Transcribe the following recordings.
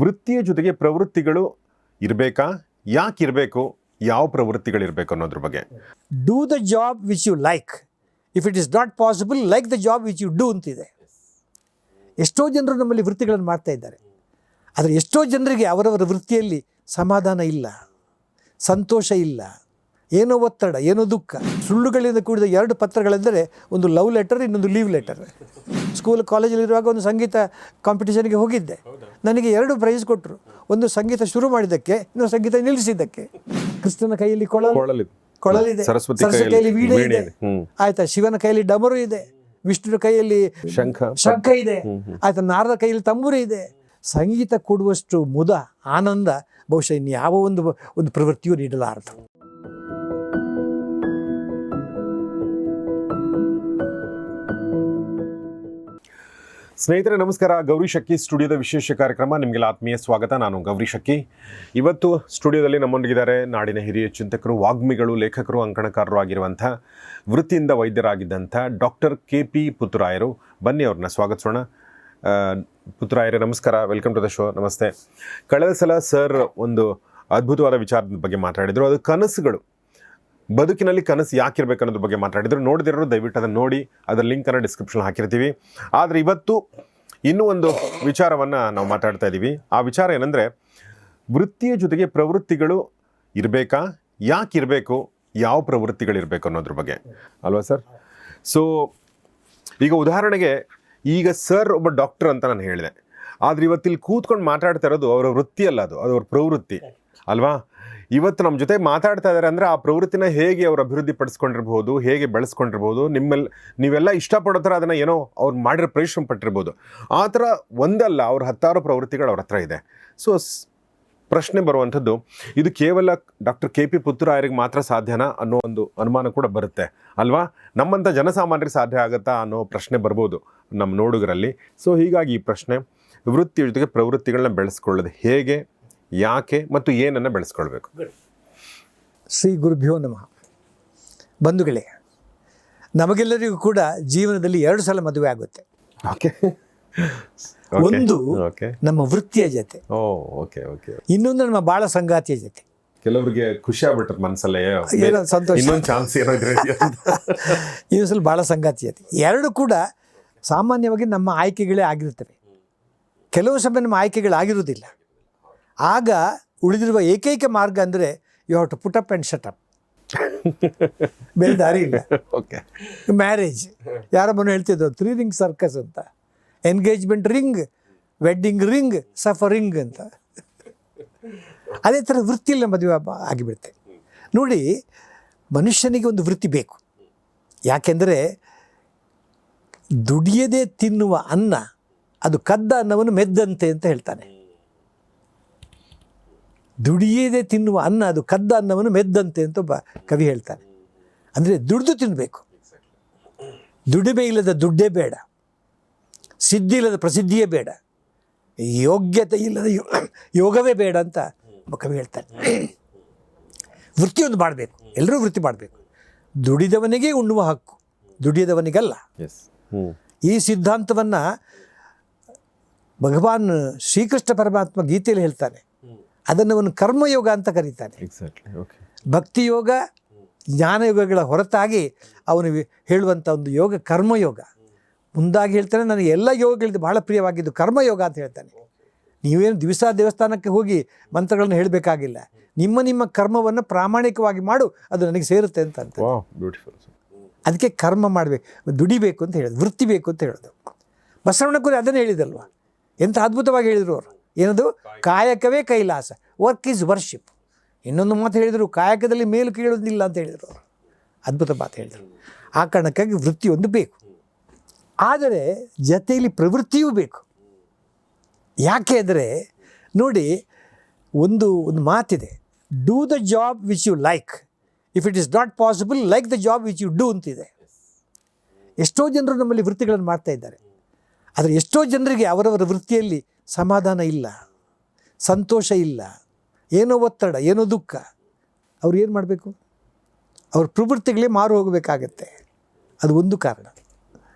ವೃತ್ತಿಯ ಜೊತೆಗೆ ಪ್ರವೃತ್ತಿಗಳು ಇರಬೇಕಾ, ಯಾಕೆ ಇರಬೇಕು, ಯಾವ ಪ್ರವೃತ್ತಿಗಳಿರಬೇಕು ಅನ್ನೋದ್ರ ಬಗ್ಗೆ. Do the job which you like, if it is not possible like the job which you do ಅಂತಿದೆ. ಎಷ್ಟೋ ಜನರು ನಮ್ಮಲ್ಲಿ ವೃತ್ತಿಗಳನ್ನು ಮಾಡ್ತಾ ಇದ್ದಾರೆ, ಆದರೆ ಎಷ್ಟೋ ಜನರಿಗೆ ಅವರವರ ವೃತ್ತಿಯಲ್ಲಿ ಸಮಾಧಾನ ಇಲ್ಲ, ಸಂತೋಷ ಇಲ್ಲ, ಏನೋ ಒತ್ತಡ, ಏನೋ ದುಃಖ. ಸುಳ್ಳುಗಳಿಂದ ಕೂಡಿದ 2 ಪತ್ರಗಳೆಂದರೆ ಒಂದು ಲವ್ ಲೆಟರ್, ಇನ್ನೊಂದು ಲೀವ್ ಲೆಟರ್. ಸ್ಕೂಲ್ ಕಾಲೇಜಲ್ಲಿರುವಾಗ ಒಂದು ಸಂಗೀತ ಕಾಂಪಿಟೇಷನ್ಗೆ ಹೋಗಿದ್ದೆ. ನನಗೆ 2 ಪ್ರೈಸ್ ಕೊಟ್ಟರು. ಒಂದು ಸಂಗೀತ ಶುರು ಮಾಡಿದ್ದಕ್ಕೆ, ಇನ್ನೊಂದು ಸಂಗೀತ ನಿಲ್ಲಿಸಿದ್ದಕ್ಕೆ. ಕೃಷ್ಣನ ಕೈಯಲ್ಲಿ ಕೊಳಲಿದೆ, ಸರಸ್ವತಿ ಕೈಯಲ್ಲಿ ವೀಣೆ ಇದೆ, ಆಯ್ತಾ. ಶಿವನ ಕೈಯಲ್ಲಿ ಡಮರು ಇದೆ, ವಿಷ್ಣುವಿನ ಕೈಯಲ್ಲಿ ಶಂಖ ಇದೆ, ಆಯ್ತಾ. ನಾರದ ಕೈಯಲ್ಲಿ ತಂಬೂರಿ ಇದೆ. ಸಂಗೀತ ಕೊಡುವಷ್ಟು ಮುದ, ಆನಂದ ಬಹುಶಃ ಇನ್ನು ಯಾವ ಒಂದು ಪ್ರವೃತ್ತಿಯೂ ನೀಡಲಾರದು. ಸ್ನೇಹಿತರೆ ನಮಸ್ಕಾರ. ಗೌರಿ ಶಕ್ಕಿ ಸ್ಟುಡಿಯೋದ ವಿಶೇಷ ಕಾರ್ಯಕ್ರಮ ನಿಮಗೆಲ್ಲ ಆತ್ಮೀಯ ಸ್ವಾಗತ. ನಾನು ಗೌರಿ ಶಕ್ಕಿ. ಇವತ್ತು ಸ್ಟುಡಿಯೋದಲ್ಲಿ ನಮ್ಮೊಂದಿಗಿದ್ದಾರೆ ನಾಡಿನ ಹಿರಿಯ ಚಿಂತಕರು, ವಾಗ್ಮಿಗಳು, ಲೇಖಕರು, ಅಂಕಣಕಾರರು ಆಗಿರುವಂಥ, ವೃತ್ತಿಯಿಂದ ವೈದ್ಯರಾಗಿದ್ದಂಥ ಡಾಕ್ಟರ್ KP ಪುತ್ತೂರಾಯರು. ಬನ್ನಿ ಅವ್ರನ್ನ ಸ್ವಾಗತಿಸೋಣ. ಪುತ್ತೂರಾಯರೇ ನಮಸ್ಕಾರ, ವೆಲ್ಕಮ್ ಟು ದ ಶೋ. ನಮಸ್ತೆ. ಕಳೆದ ಸಲ ಸರ್ ಒಂದು ಅದ್ಭುತವಾದ ವಿಚಾರದ ಬಗ್ಗೆ ಮಾತಾಡಿದರು. ಅದು ಕನಸುಗಳು, ಬದುಕಿನಲ್ಲಿ ಕನಸು ಯಾಕಿರ್ಬೇಕು ಅನ್ನೋದ್ರ ಬಗ್ಗೆ ಮಾತಾಡಿದರು. ನೋಡಿದಿರೋರು ದಯವಿಟ್ಟು ಅದನ್ನು ನೋಡಿ, ಅದರ ಲಿಂಕನ್ನು ಡಿಸ್ಕ್ರಿಪ್ಷನ್ ಹಾಕಿರ್ತೀವಿ. ಆದರೆ ಇವತ್ತು ಇನ್ನೂ ಒಂದು ವಿಚಾರವನ್ನು ನಾವು ಮಾತಾಡ್ತಾ ಇದ್ದೀವಿ. ಆ ವಿಚಾರ ಏನಂದರೆ, ವೃತ್ತಿಯ ಜೊತೆಗೆ ಪ್ರವೃತ್ತಿಗಳು ಇರಬೇಕಾ, ಯಾಕಿರಬೇಕು, ಯಾವ ಪ್ರವೃತ್ತಿಗಳಿರಬೇಕು ಅನ್ನೋದ್ರ ಬಗ್ಗೆ ಅಲ್ವಾ ಸರ್? ಸೊ ಈಗ ಉದಾಹರಣೆಗೆ, ಈಗ ಸರ್ ಒಬ್ಬ ಡಾಕ್ಟರ್ ಅಂತ ನಾನು ಹೇಳಿದೆ, ಆದರೆ ಇವತ್ತಿಲ್ಲಿ ಕೂತ್ಕೊಂಡು ಮಾತಾಡ್ತಾ ಇರೋದು ಅವರ ವೃತ್ತಿ ಅಲ್ಲ, ಅದು ಅವ್ರ ಪ್ರವೃತ್ತಿ ಅಲ್ವಾ? ಇವತ್ತು ನಮ್ಮ ಜೊತೆ ಮಾತಾಡ್ತಾ ಇದ್ದಾರೆ ಅಂದರೆ ಆ ಪ್ರವೃತ್ತಿನ ಹೇಗೆ ಅವ್ರು ಅಭಿವೃದ್ಧಿ ಪಡಿಸ್ಕೊಂಡಿರ್ಬೋದು, ಹೇಗೆ ಬೆಳೆಸ್ಕೊಂಡಿರ್ಬೋದು, ನೀವೆಲ್ಲ ಇಷ್ಟಪಡೋ ಥರ ಅದನ್ನು ಏನೋ ಅವ್ರು ಮಾಡಿರೋ ಪರಿಶ್ರಮ ಪಟ್ಟಿರ್ಬೋದು. ಆ ಥರ ಒಂದಲ್ಲ, ಅವ್ರ 10 ಪ್ರವೃತ್ತಿಗಳು ಅವ್ರ ಹತ್ರ ಇದೆ. ಸೊ ಪ್ರಶ್ನೆ ಬರುವಂಥದ್ದು, ಇದು ಕೇವಲ ಡಾಕ್ಟರ್ KP ಪುತ್ತೂರಾಯರಿಗೆ ಮಾತ್ರ ಸಾಧ್ಯನಾ ಅನ್ನೋ ಒಂದು ಅನುಮಾನ ಕೂಡ ಬರುತ್ತೆ ಅಲ್ವಾ? ನಮ್ಮಂಥ ಜನಸಾಮಾನ್ಯರಿಗೆ ಸಾಧ್ಯ ಆಗುತ್ತಾ ಅನ್ನೋ ಪ್ರಶ್ನೆ ಬರ್ಬೋದು ನಮ್ಮ ನೋಡುಗರಲ್ಲಿ. ಸೊ ಹೀಗಾಗಿ ಈ ಪ್ರಶ್ನೆ, ವೃತ್ತಿಯ ಜೊತೆಗೆ ಪ್ರವೃತ್ತಿಗಳನ್ನ ಬೆಳೆಸ್ಕೊಳ್ಳೋದು ಹೇಗೆ, ಯಾಕೆ ಮತ್ತು ಏನನ್ನು ಬೆಳೆಸ್ಕೊಳ್ಬೇಕು? ಶ್ರೀ ಗುರುಭ್ಯೋ ನಮಃ. ಬಂಧುಗಳೇ, ನಮಗೆಲ್ಲರಿಗೂ ಕೂಡ ಜೀವನದಲ್ಲಿ 2 ಸಲ ಮದುವೆ ಆಗುತ್ತೆ. ಒಂದು ನಮ್ಮ ವೃತ್ತಿಯ ಜೊತೆ, ಇನ್ನೊಂದು ನಮ್ಮ ಬಾಳ ಸಂಗಾತಿಯ ಜೊತೆ. ಕೆಲವರಿಗೆ ಖುಷಿ ಆಗ್ಬಿಟ್ಟರೆ ಮನಸ್ಸಲ್ಲೇ, ಏನೋ ಸಂತೋಷ, ಇನ್ನೊಂದು ಸಲ ಬಾಳ ಸಂಗಾತಿ ಜೊತೆ. 2 ಕೂಡ ಸಾಮಾನ್ಯವಾಗಿ ನಮ್ಮ ಆಯ್ಕೆಗಳೇ ಆಗಿರ್ತವೆ. ಕೆಲವು ಸಮಯ ನಮ್ಮ ಆಯ್ಕೆಗಳಾಗಿರುವುದಿಲ್ಲ. ಆಗ ಉಳಿದಿರುವ ಏಕೈಕ ಮಾರ್ಗ ಅಂದರೆ you have to put up and shut up. ಬೇರೆ ದಾರಿ ಇಲ್ಲ. ಮ್ಯಾರೇಜ್, ಯಾರ ಮನೆ ಹೇಳ್ತಿದ್ರು 3 ರಿಂಗ್ ಸರ್ಕಸ್ ಅಂತ. Engagement ring, wedding ring, suffering ಅಂತ. ಅದೇ ಥರ ವೃತ್ತಿಯಲ್ಲಿ ಮದುವೆ ಆಗಿಬಿಡುತ್ತೆ. ನೋಡಿ, ಮನುಷ್ಯನಿಗೆ ಒಂದು ವೃತ್ತಿ ಬೇಕು. ಯಾಕೆಂದರೆ ದುಡಿಯದೆ ತಿನ್ನುವ ಅನ್ನ ಅದು ಕದ್ದ ಅನ್ನವನ್ನು ಮೆದ್ದಂತೆ ಅಂತ ಹೇಳ್ತಾನೆ. ದುಡಿಯದೆ ತಿನ್ನುವ ಅನ್ನ ಅದು ಕದ್ದ ಅನ್ನವನ್ನು ಮೆದ್ದಂತೆ ಅಂತ ಒಬ್ಬ ಕವಿ ಹೇಳ್ತಾನೆ. ಅಂದರೆ ದುಡಿದು ತಿನ್ನಬೇಕು. ದುಡಿಮೆ ಇಲ್ಲದ ದುಡ್ಡೇ ಬೇಡ, ಸಿದ್ಧಿ ಇಲ್ಲದ ಪ್ರಸಿದ್ಧಿಯೇ ಬೇಡ, ಯೋಗ್ಯತೆ ಇಲ್ಲದ ಯೋಗವೇ ಬೇಡ ಅಂತ ಒಬ್ಬ ಕವಿ ಹೇಳ್ತಾನೆ. ವೃತ್ತಿಯೊಂದು ಮಾಡಬೇಕು, ಎಲ್ಲರೂ ವೃತ್ತಿ ಮಾಡಬೇಕು. ದುಡಿದವನಿಗೆ ಉಣ್ಣುವ ಹಕ್ಕು, ದುಡಿಯದವನಿಗಲ್ಲ. ಈ ಸಿದ್ಧಾಂತವನ್ನು ಭಗವಾನ್ ಶ್ರೀಕೃಷ್ಣ ಪರಮಾತ್ಮ ಗೀತೆಯಲ್ಲಿ ಹೇಳ್ತಾನೆ. ಅದನ್ನು ಅವನು ಕರ್ಮಯೋಗ ಅಂತ ಕರೀತಾನೆ. ಭಕ್ತಿಯೋಗ, ಜ್ಞಾನಯೋಗಗಳ ಹೊರತಾಗಿ ಅವನು ಹೇಳುವಂಥ ಒಂದು ಯೋಗ ಕರ್ಮಯೋಗ. ಮುಂದಾಗಿ ಹೇಳ್ತಾನೆ, ನನಗೆ ಎಲ್ಲ ಯೋಗಗಳಿಂದ ಬಹಳ ಪ್ರಿಯವಾಗಿದ್ದು ಕರ್ಮಯೋಗ ಅಂತ ಹೇಳ್ತಾನೆ. ನೀವೇನು ದಿವಸ ದೇವಸ್ಥಾನಕ್ಕೆ ಹೋಗಿ ಮಂತ್ರಗಳನ್ನು ಹೇಳಬೇಕಾಗಿಲ್ಲ. ನಿಮ್ಮ ಕರ್ಮವನ್ನು ಪ್ರಾಮಾಣಿಕವಾಗಿ ಮಾಡು, ಅದು ನನಗೆ ಸೇರುತ್ತೆ ಅಂತ. ಅದಕ್ಕೆ ಕರ್ಮ ಮಾಡಬೇಕು, ದುಡಿಬೇಕು ಅಂತ ಹೇಳೋದು, ವೃತ್ತಿ ಬೇಕು ಅಂತ ಹೇಳೋದು. ಬಸವಣ್ಣ ಕೂಡ ಅದನ್ನು ಹೇಳಿದಲ್ವ, ಎಂಥ ಅದ್ಭುತವಾಗಿ ಹೇಳಿದರು ಅವರು. ಏನದು? ಕಾಯಕವೇ ಕೈಲಾಸ, ವರ್ಕ್ ಈಸ್ ವರ್ಷಿಪ್. ಇನ್ನೊಂದು ಮಾತು ಹೇಳಿದರು, ಕಾಯಕದಲ್ಲಿ ಮೇಲು ಕೀಳೋದಿಲ್ಲ ಅಂತ ಹೇಳಿದರು ಅವರು. ಅದ್ಭುತ ಮಾತು ಹೇಳಿದರು. ಆ ಕಾರಣಕ್ಕಾಗಿ ವೃತ್ತಿ ಒಂದು ಬೇಕು, ಆದರೆ ಜೊತೆಯಲ್ಲಿ ಪ್ರವೃತ್ತಿಯೂ ಬೇಕು. ಯಾಕೆ ಅಂದರೆ ನೋಡಿ, ಒಂದು ಮಾತಿದೆ, do the job which you like, if it is not possible like the job which you do ಅಂತಿದೆ. ಎಷ್ಟೋ ಜನರು ನಮ್ಮಲ್ಲಿ ವೃತ್ತಿಗಳನ್ನು ಮಾಡ್ತಾ ಇದ್ದಾರೆ, ಆದರೆ ಎಷ್ಟೋ ಜನರಿಗೆ ಅವರವರ ವೃತ್ತಿಯಲ್ಲಿ ಸಮಾಧಾನ ಇಲ್ಲ, ಸಂತೋಷ ಇಲ್ಲ, ಏನೋ ಒತ್ತಡ, ಏನೋ ದುಃಖ. ಅವ್ರು ಏನು ಮಾಡಬೇಕು? ಅವ್ರ ಪ್ರವೃತ್ತಿಗಳೇ ಮಾರು ಹೋಗಬೇಕಾಗತ್ತೆ. ಅದು ಒಂದು ಕಾರಣ.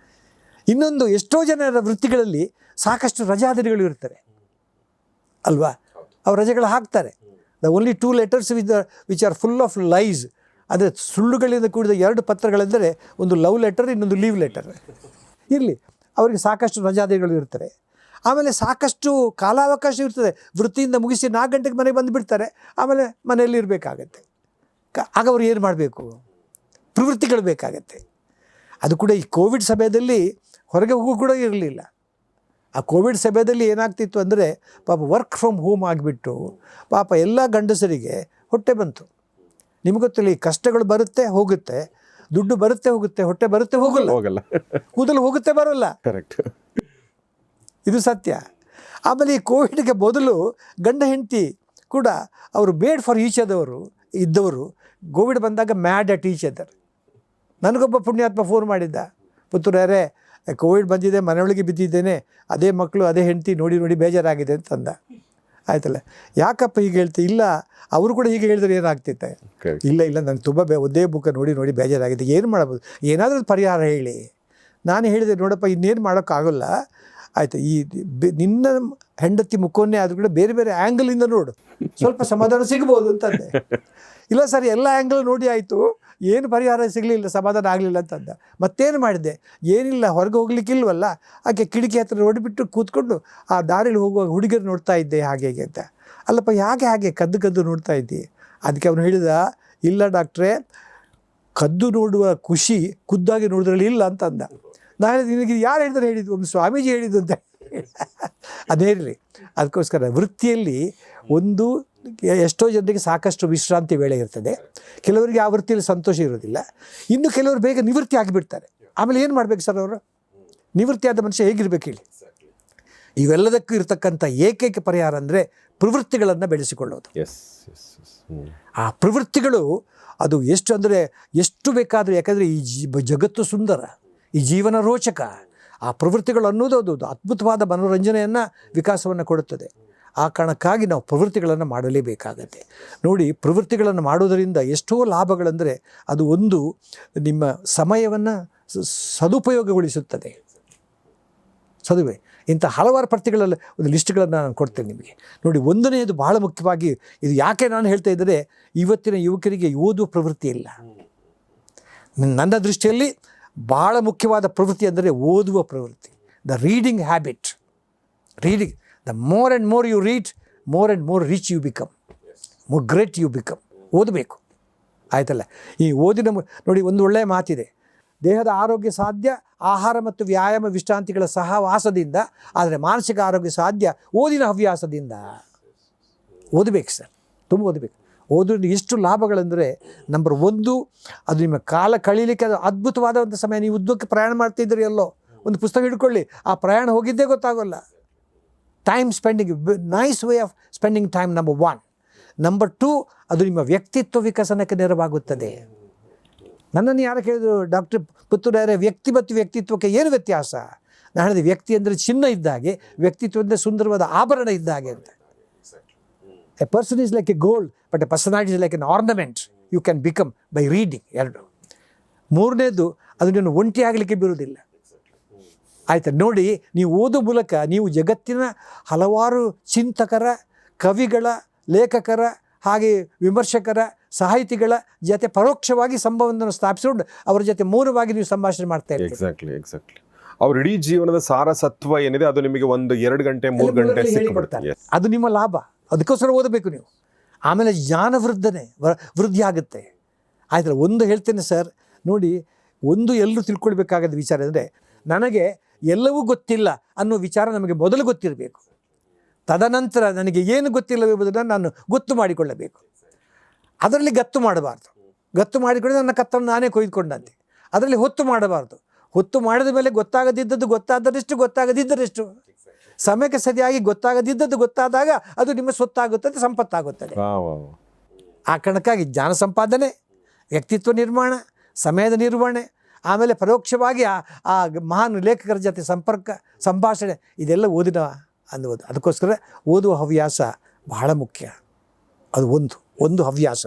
ಇನ್ನೊಂದು, ಎಷ್ಟೋ ಜನರ ವೃತ್ತಿಗಳಲ್ಲಿ ಸಾಕಷ್ಟು ರಜಾದಿನಗಳು ಇರ್ತವೆ. ಅಲ್ವಾ? ಅವ್ರು ರಜೆಗಳು ಹಾಕ್ತಾರೆ. The only 2 letters which are full of lies, ಅಂದರೆ ಸುಳ್ಳುಗಳಿಂದ ಕೂಡಿದ 2 ಪತ್ರಗಳೆಂದರೆ ಒಂದು ಲವ್ ಲೆಟರ್, ಇನ್ನೊಂದು ಲೀವ್ ಲೆಟರ್. ಇರಲಿ, ಅವರಿಗೆ ಸಾಕಷ್ಟು ರಜಾದಿಗಳು ಇರ್ತವೆ. ಆಮೇಲೆ ಸಾಕಷ್ಟು ಕಾಲಾವಕಾಶ ಇರ್ತದೆ. ವೃತ್ತಿಯಿಂದ ಮುಗಿಸಿ 4 ಗಂಟೆಗೆ ಮನೆಗೆ ಬಂದುಬಿಡ್ತಾರೆ. ಆಮೇಲೆ ಮನೆಯಲ್ಲಿ ಇರಬೇಕಾಗತ್ತೆ. ಆಗ ಅವ್ರು ಏನು ಮಾಡಬೇಕು? ಪ್ರವೃತ್ತಿಗಳು ಬೇಕಾಗತ್ತೆ. ಅದು ಕೂಡ ಈ ಕೋವಿಡ್ ಸಮಯದಲ್ಲಿ ಹೊರಗೆ ಹೋಗೋ ಕೂಡ ಇರಲಿಲ್ಲ. ಆ ಕೋವಿಡ್ ಸಮಯದಲ್ಲಿ ಏನಾಗ್ತಿತ್ತು ಅಂದರೆ ಪಾಪ ವರ್ಕ್ ಫ್ರಮ್ ಹೋಮ್ ಆಗಿಬಿಟ್ಟು ಪಾಪ ಎಲ್ಲ ಗಂಡಸರಿಗೆ ಹೊಟ್ಟೆ ಬಂತು. ನಿಮ್ಗೆ ಗೊತ್ತಿಲ್ಲ, ಈ ಕಷ್ಟಗಳು ಬರುತ್ತೆ ಹೋಗುತ್ತೆ, ದುಡ್ಡು ಬರುತ್ತೆ ಹೋಗುತ್ತೆ, ಹೊಟ್ಟೆ ಬರುತ್ತೆ ಹೋಗಲ್ಲ, ಕೂದಲು ಹೋಗುತ್ತೆ ಬರೋಲ್ಲ. ಕರೆಕ್ಟ್, ಇದು ಸತ್ಯ. ಆಮೇಲೆ ಈ ಕೋವಿಡ್ಗೆ ಮೊದಲು ಗಂಡ ಹೆಂಡತಿ ಕೂಡ ಅವರು ಮೇಡ್ ಫಾರ್ ಈಚ್ ಇದ್ದವರು ಕೋವಿಡ್ ಬಂದಾಗ ಮ್ಯಾಡ್ ಅಟ್ ಈಚ್ ಅದರ್. ನನಗೊಬ್ಬ ಪುಣ್ಯಾತ್ಮ ಫೋನ್ ಮಾಡಿದ್ದ, ಪುತ್ತೂರೇ ಕೋವಿಡ್ ಬಂದಿದೆ, ಮನೆಯೊಳಗೆ ಬಿದ್ದಿದ್ದೇನೆ, ಅದೇ ಮಕ್ಕಳು ಅದೇ ಹೆಂಡತಿ ನೋಡಿ ಬೇಜಾರಾಗಿದೆ ಅಂತಂದ. ಆಯ್ತಲ್ಲ, ಯಾಕಪ್ಪ ಹೀಗೆ ಹೇಳ್ತೀವಿ? ಇಲ್ಲ, ಅವರು ಕೂಡ ಹೀಗೆ ಹೇಳಿದ್ರೆ ಏನಾಗ್ತಿತ್ತೆ? ಇಲ್ಲ ನನಗೆ ತುಂಬ ಒಂದೇ ಬುಕ್ ನೋಡಿ ಬೇಜಾರಾಗಿದೆ, ಏನು ಮಾಡ್ಬೋದು, ಏನಾದರೂ ಪರಿಹಾರ ಹೇಳಿ. ನಾನು ಹೇಳಿದೆ, ನೋಡಪ್ಪ ಇನ್ನೇನು ಮಾಡೋಕ್ಕಾಗಲ್ಲ, ಆಯಿತು, ಈ ನಿನ್ನ ಹೆಂಡತಿ ಮುಖವನ್ನೇ ಆದರೂ ಕೂಡ ಬೇರೆ ಬೇರೆ ಆ್ಯಂಗಲಿಂದ ನೋಡು, ಸ್ವಲ್ಪ ಸಮಾಧಾನ ಸಿಗ್ಬೋದು ಅಂತಂದೆ. ಇಲ್ಲ ಸರ್, ಎಲ್ಲ ಆ್ಯಂಗಲ್ ನೋಡಿ ಆಯಿತು, ಏನು ಪರಿಹಾರ ಸಿಗಲಿಲ್ಲ, ಸಮಾಧಾನ ಆಗಲಿಲ್ಲ ಅಂತಂದ. ಮತ್ತೇನು ಮಾಡಿದೆ? ಏನಿಲ್ಲ, ಹೊರಗೆ ಹೋಗ್ಲಿಕ್ಕಿಲ್ವಲ್ಲ, ಆಕೆ ಕಿಟಕಿ ಹತ್ರ ನೋಡಿಬಿಟ್ಟು ಕೂತ್ಕೊಂಡು ಆ ದಾರಿಲಿ ಹೋಗುವಾಗ ಹುಡುಗಿಯರು ನೋಡ್ತಾ ಇದ್ದೆ ಹಾಗೆ ಅಂತ. ಅಲ್ಲಪ್ಪ ಹಾಗೆ ಕದ್ದು ನೋಡ್ತಾ ಇದ್ದಿ? ಅದಕ್ಕೆ ಅವನು ಹೇಳಿದ, ಇಲ್ಲ ಡಾಕ್ಟ್ರೇ, ಕದ್ದು ನೋಡುವ ಖುಷಿ ಖುದ್ದಾಗಿ ನೋಡಿದ್ರಲ್ಲಿ ಇಲ್ಲ ಅಂತಂದ. ನಾನು ನಿನಗೆ ಯಾರು ಹೇಳಿದ್ರೆ ಹೇಳಿದ್ದು? ಒಂದು ಸ್ವಾಮೀಜಿ ಹೇಳಿದ್ದು ಅಂತ. ಅದೇ ಇರಲಿ, ಅದಕ್ಕೋಸ್ಕರ ವೃತ್ತಿಯಲ್ಲಿ ಒಂದು ಎಷ್ಟೋ ಜನರಿಗೆ ಸಾಕಷ್ಟು ವಿಶ್ರಾಂತಿ ವೇಳೆ ಇರ್ತದೆ, ಕೆಲವರಿಗೆ ಆ ವೃತ್ತಿಯಲ್ಲಿ ಸಂತೋಷ ಇರೋದಿಲ್ಲ, ಇನ್ನು ಕೆಲವರು ಬೇಗ ನಿವೃತ್ತಿ ಆಗಿಬಿಡ್ತಾರೆ. ಆಮೇಲೆ ಏನು ಮಾಡಬೇಕು ಸರ್ ಅವರು? ನಿವೃತ್ತಿಯಾದ ಮನುಷ್ಯ ಹೇಗಿರ್ಬೇಕು ಹೇಳಿ? ಇವೆಲ್ಲದಕ್ಕೂ ಇರತಕ್ಕಂಥ ಏಕೈಕ ಪರಿಹಾರ ಅಂದರೆ ಪ್ರವೃತ್ತಿಗಳನ್ನು ಬೆಳೆಸಿಕೊಳ್ಳೋದು. ಆ ಪ್ರವೃತ್ತಿಗಳು ಅದು ಎಷ್ಟು ಅಂದರೆ ಎಷ್ಟು ಬೇಕಾದರೂ, ಯಾಕಂದರೆ ಈ ಜಗತ್ತು ಸುಂದರ, ಈ ಜೀವನ ರೋಚಕ. ಆ ಪ್ರವೃತ್ತಿಗಳು ಅನ್ನೋದು ಅದು ಅದ್ಭುತವಾದ ಮನೋರಂಜನೆಯನ್ನು, ವಿಕಾಸವನ್ನು ಕೊಡುತ್ತದೆ. ಆ ಕಾರಣಕ್ಕಾಗಿ ನಾವು ಪ್ರವೃತ್ತಿಗಳನ್ನು ಮಾಡಲೇಬೇಕಾಗತ್ತೆ. ನೋಡಿ, ಪ್ರವೃತ್ತಿಗಳನ್ನು ಮಾಡೋದರಿಂದ ಎಷ್ಟೋ ಲಾಭಗಳಂದರೆ ಅದು ಒಂದು ನಿಮ್ಮ ಸಮಯವನ್ನು ಸದುಪಯೋಗಗೊಳಿಸುತ್ತದೆ. ಇಂಥ ಹಲವಾರು ಪ್ರತಿಗಳಲ್ಲಿ ಒಂದು ಲಿಸ್ಟ್ಗಳನ್ನು ನಾನು ಕೊಡ್ತೇನೆ ನಿಮಗೆ. ನೋಡಿ, ಒಂದನೆಯದು ಬಹಳ ಮುಖ್ಯವಾಗಿ, ಇದು ಯಾಕೆ ನಾನು ಹೇಳ್ತಾ ಇದ್ದರೆ, ಇವತ್ತಿನ ಯುವಕರಿಗೆ ಓದುವ ಪ್ರವೃತ್ತಿ ಇಲ್ಲ. ನನ್ನ ದೃಷ್ಟಿಯಲ್ಲಿ ಭಾಳ ಮುಖ್ಯವಾದ ಪ್ರವೃತ್ತಿ ಅಂದರೆ ಓದುವ ಪ್ರವೃತ್ತಿ, the reading habit. Reading, the more and more you read, more and more rich you become, more great you become. ಓದಬೇಕು, ಆಯ್ತಲ್ಲ. ಈ ಓದಿನ ನೋಡಿ, ಒಂದು ಒಳ್ಳೆಯ ಮಾತಿದೆ, ದೇಹದ ಆರೋಗ್ಯ ಸಾಧ್ಯ ಆಹಾರ ಮತ್ತು ವ್ಯಾಯಾಮ ವಿಶ್ರಾಂತಿಗಳ ಸಹವಾಸದಿಂದ, ಆದರೆ ಮಾನಸಿಕ ಆರೋಗ್ಯ ಸಾಧ್ಯ ಓದಿನ ಹವ್ಯಾಸದಿಂದ. ಓದಬೇಕು ಸರ್, ತುಂಬ ಓದಬೇಕು. ಓದೋದ್ರಿಂದ ಎಷ್ಟು ಲಾಭಗಳೆಂದರೆ, ನಂಬರ್ 1, ಅದು ನಿಮ್ಮ ಕಾಲ ಕಳೀಲಿಕ್ಕೆ ಅದು ಅದ್ಭುತವಾದಂಥ ಸಮಯ. ನೀವು ಉದ್ದಕ್ಕೆ ಪ್ರಯಾಣ ಮಾಡ್ತಿದ್ದೀರಿ, ಎಲ್ಲೋ ಒಂದು ಪುಸ್ತಕ ಹಿಡ್ಕೊಳ್ಳಿ, ಆ ಪ್ರಯಾಣ ಹೋಗಿದ್ದೇ ಗೊತ್ತಾಗೋಲ್ಲ. Time spending, nice way of spending time, number 1. Number 2, ಅದು ನಿಮ್ಮ ವ್ಯಕ್ತಿತ್ವ ವಿಕಸನಕ್ಕೆ ನೆರವಾಗುತ್ತದೆ. ನನ್ನನ್ನು ಯಾರು ಕೇಳಿದ್ರು, ಡಾಕ್ಟರ್ ಪುತ್ತೂರೇ, ವ್ಯಕ್ತಿ ಮತ್ತು ವ್ಯಕ್ತಿತ್ವಕ್ಕೆ ಏನು ವ್ಯತ್ಯಾಸ? ನಾನು ಹೇಳಿದೆ, ವ್ಯಕ್ತಿ ಅಂದರೆ ಚಿನ್ನ ಇದ್ದಾಗೆ, ವ್ಯಕ್ತಿತ್ವ ಅಂದರೆ ಸುಂದರವಾದ ಆಭರಣ ಇದ್ದಾಗೆ ಅಂತ. A person is like a gold, but a personality is like an ornament you can become by reading. 2. 3ನೇದು, ಅದು ನೀನು ಒಂಟಿ ಆಗಲಿಕ್ಕೆ ಬಿರುವುದಿಲ್ಲ. ಆಯಿತಾ? ನೋಡಿ, ನೀವು ಓದೋ ಮೂಲಕ ನೀವು ಜಗತ್ತಿನ ಹಲವಾರು ಚಿಂತಕರ, ಕವಿಗಳ, ಲೇಖಕರ, ಹಾಗೆ ವಿಮರ್ಶಕರ, ಸಾಹಿತಿಗಳ ಜೊತೆ ಪರೋಕ್ಷವಾಗಿ ಸಂಬಂಧವನ್ನು ಸ್ಥಾಪಿಸಿಕೊಂಡು ಅವರ ಜೊತೆ ಮೌನವಾಗಿ ನೀವು ಸಂಭಾಷಣೆ ಮಾಡ್ತಾ ಇರ್ತೀರಿ. ಎಕ್ಸಾಕ್ಟ್ಲಿ. ಅವ್ರ ಇಡೀ ಜೀವನದ ಸಾರಸತ್ವ ಏನಿದೆ ಅದು ನಿಮಗೆ 1-2 ಗಂಟೆ 3 ಗಂಟೆ ಸಿಕ್ಕಿಬಿಡುತ್ತೆ. ಅದು ನಿಮ್ಮ ಲಾಭ. ಅದಕ್ಕೋಸ್ಕರ ಓದಬೇಕು ನೀವು. ಆಮೇಲೆ ಜ್ಞಾನ ವೃದ್ಧಿ ಆಗುತ್ತೆ. ಆಯ್ತಲ್ಲ. ಒಂದು ಹೇಳ್ತೇನೆ ಸರ್, ನೋಡಿ, ಒಂದು ಎಲ್ಲರೂ ತಿಳ್ಕೊಳ್ಬೇಕಾಗದ ವಿಚಾರ ಅಂದರೆ, ನನಗೆ ಎಲ್ಲವೂ ಗೊತ್ತಿಲ್ಲ ಅನ್ನೋ ವಿಚಾರ ನಮಗೆ ಮೊದಲು ಗೊತ್ತಿರಬೇಕು. ತದನಂತರ ನನಗೆ ಏನು ಗೊತ್ತಿಲ್ಲ ಎಂಬುದನ್ನು ನಾನು ಗೊತ್ತು ಮಾಡಿಕೊಳ್ಳಬೇಕು. ಅದರಲ್ಲಿ ಗತ್ತು ಮಾಡಬಾರ್ದು. ಗತ್ತು ಮಾಡಿಕೊಂಡ್ರೆ ನನ್ನ ಕತ್ತನ್ನು ನಾನೇ ಕೊಯ್ದುಕೊಂಡಂತೆ. ಅದರಲ್ಲಿ ಹೊತ್ತು ಮಾಡಬಾರ್ದು. ಹೊತ್ತು ಮಾಡಿದ ಮೇಲೆ ಗೊತ್ತಾಗದಿದ್ದರೆಷ್ಟು ಸಮಯಕ್ಕೆ ಸರಿಯಾಗಿ ಗೊತ್ತಾಗದಿದ್ದದ್ದು ಗೊತ್ತಾದಾಗ ಅದು ನಿಮ್ಮ ಸ್ವತ್ತಾಗುತ್ತದೆ, ಸಂಪತ್ತಾಗುತ್ತದೆ. ಆ ಕಾರಣಕ್ಕಾಗಿ ಜ್ಞಾನ ಸಂಪಾದನೆ, ವ್ಯಕ್ತಿತ್ವ ನಿರ್ಮಾಣ, ಸಮಯದ ನಿರ್ವಹಣೆ, ಆಮೇಲೆ ಪರೋಕ್ಷವಾಗಿ ಆ ಮಹಾನ್ ಲೇಖಕರ ಜೊತೆ ಸಂಪರ್ಕ, ಸಂಭಾಷಣೆ, ಇದೆಲ್ಲ ಓದಿನ ಅನ್ನುವುದು. ಅದಕ್ಕೋಸ್ಕರ ಓದುವ ಹವ್ಯಾಸ ಬಹಳ ಮುಖ್ಯ. ಅದು ಒಂದು ಹವ್ಯಾಸ.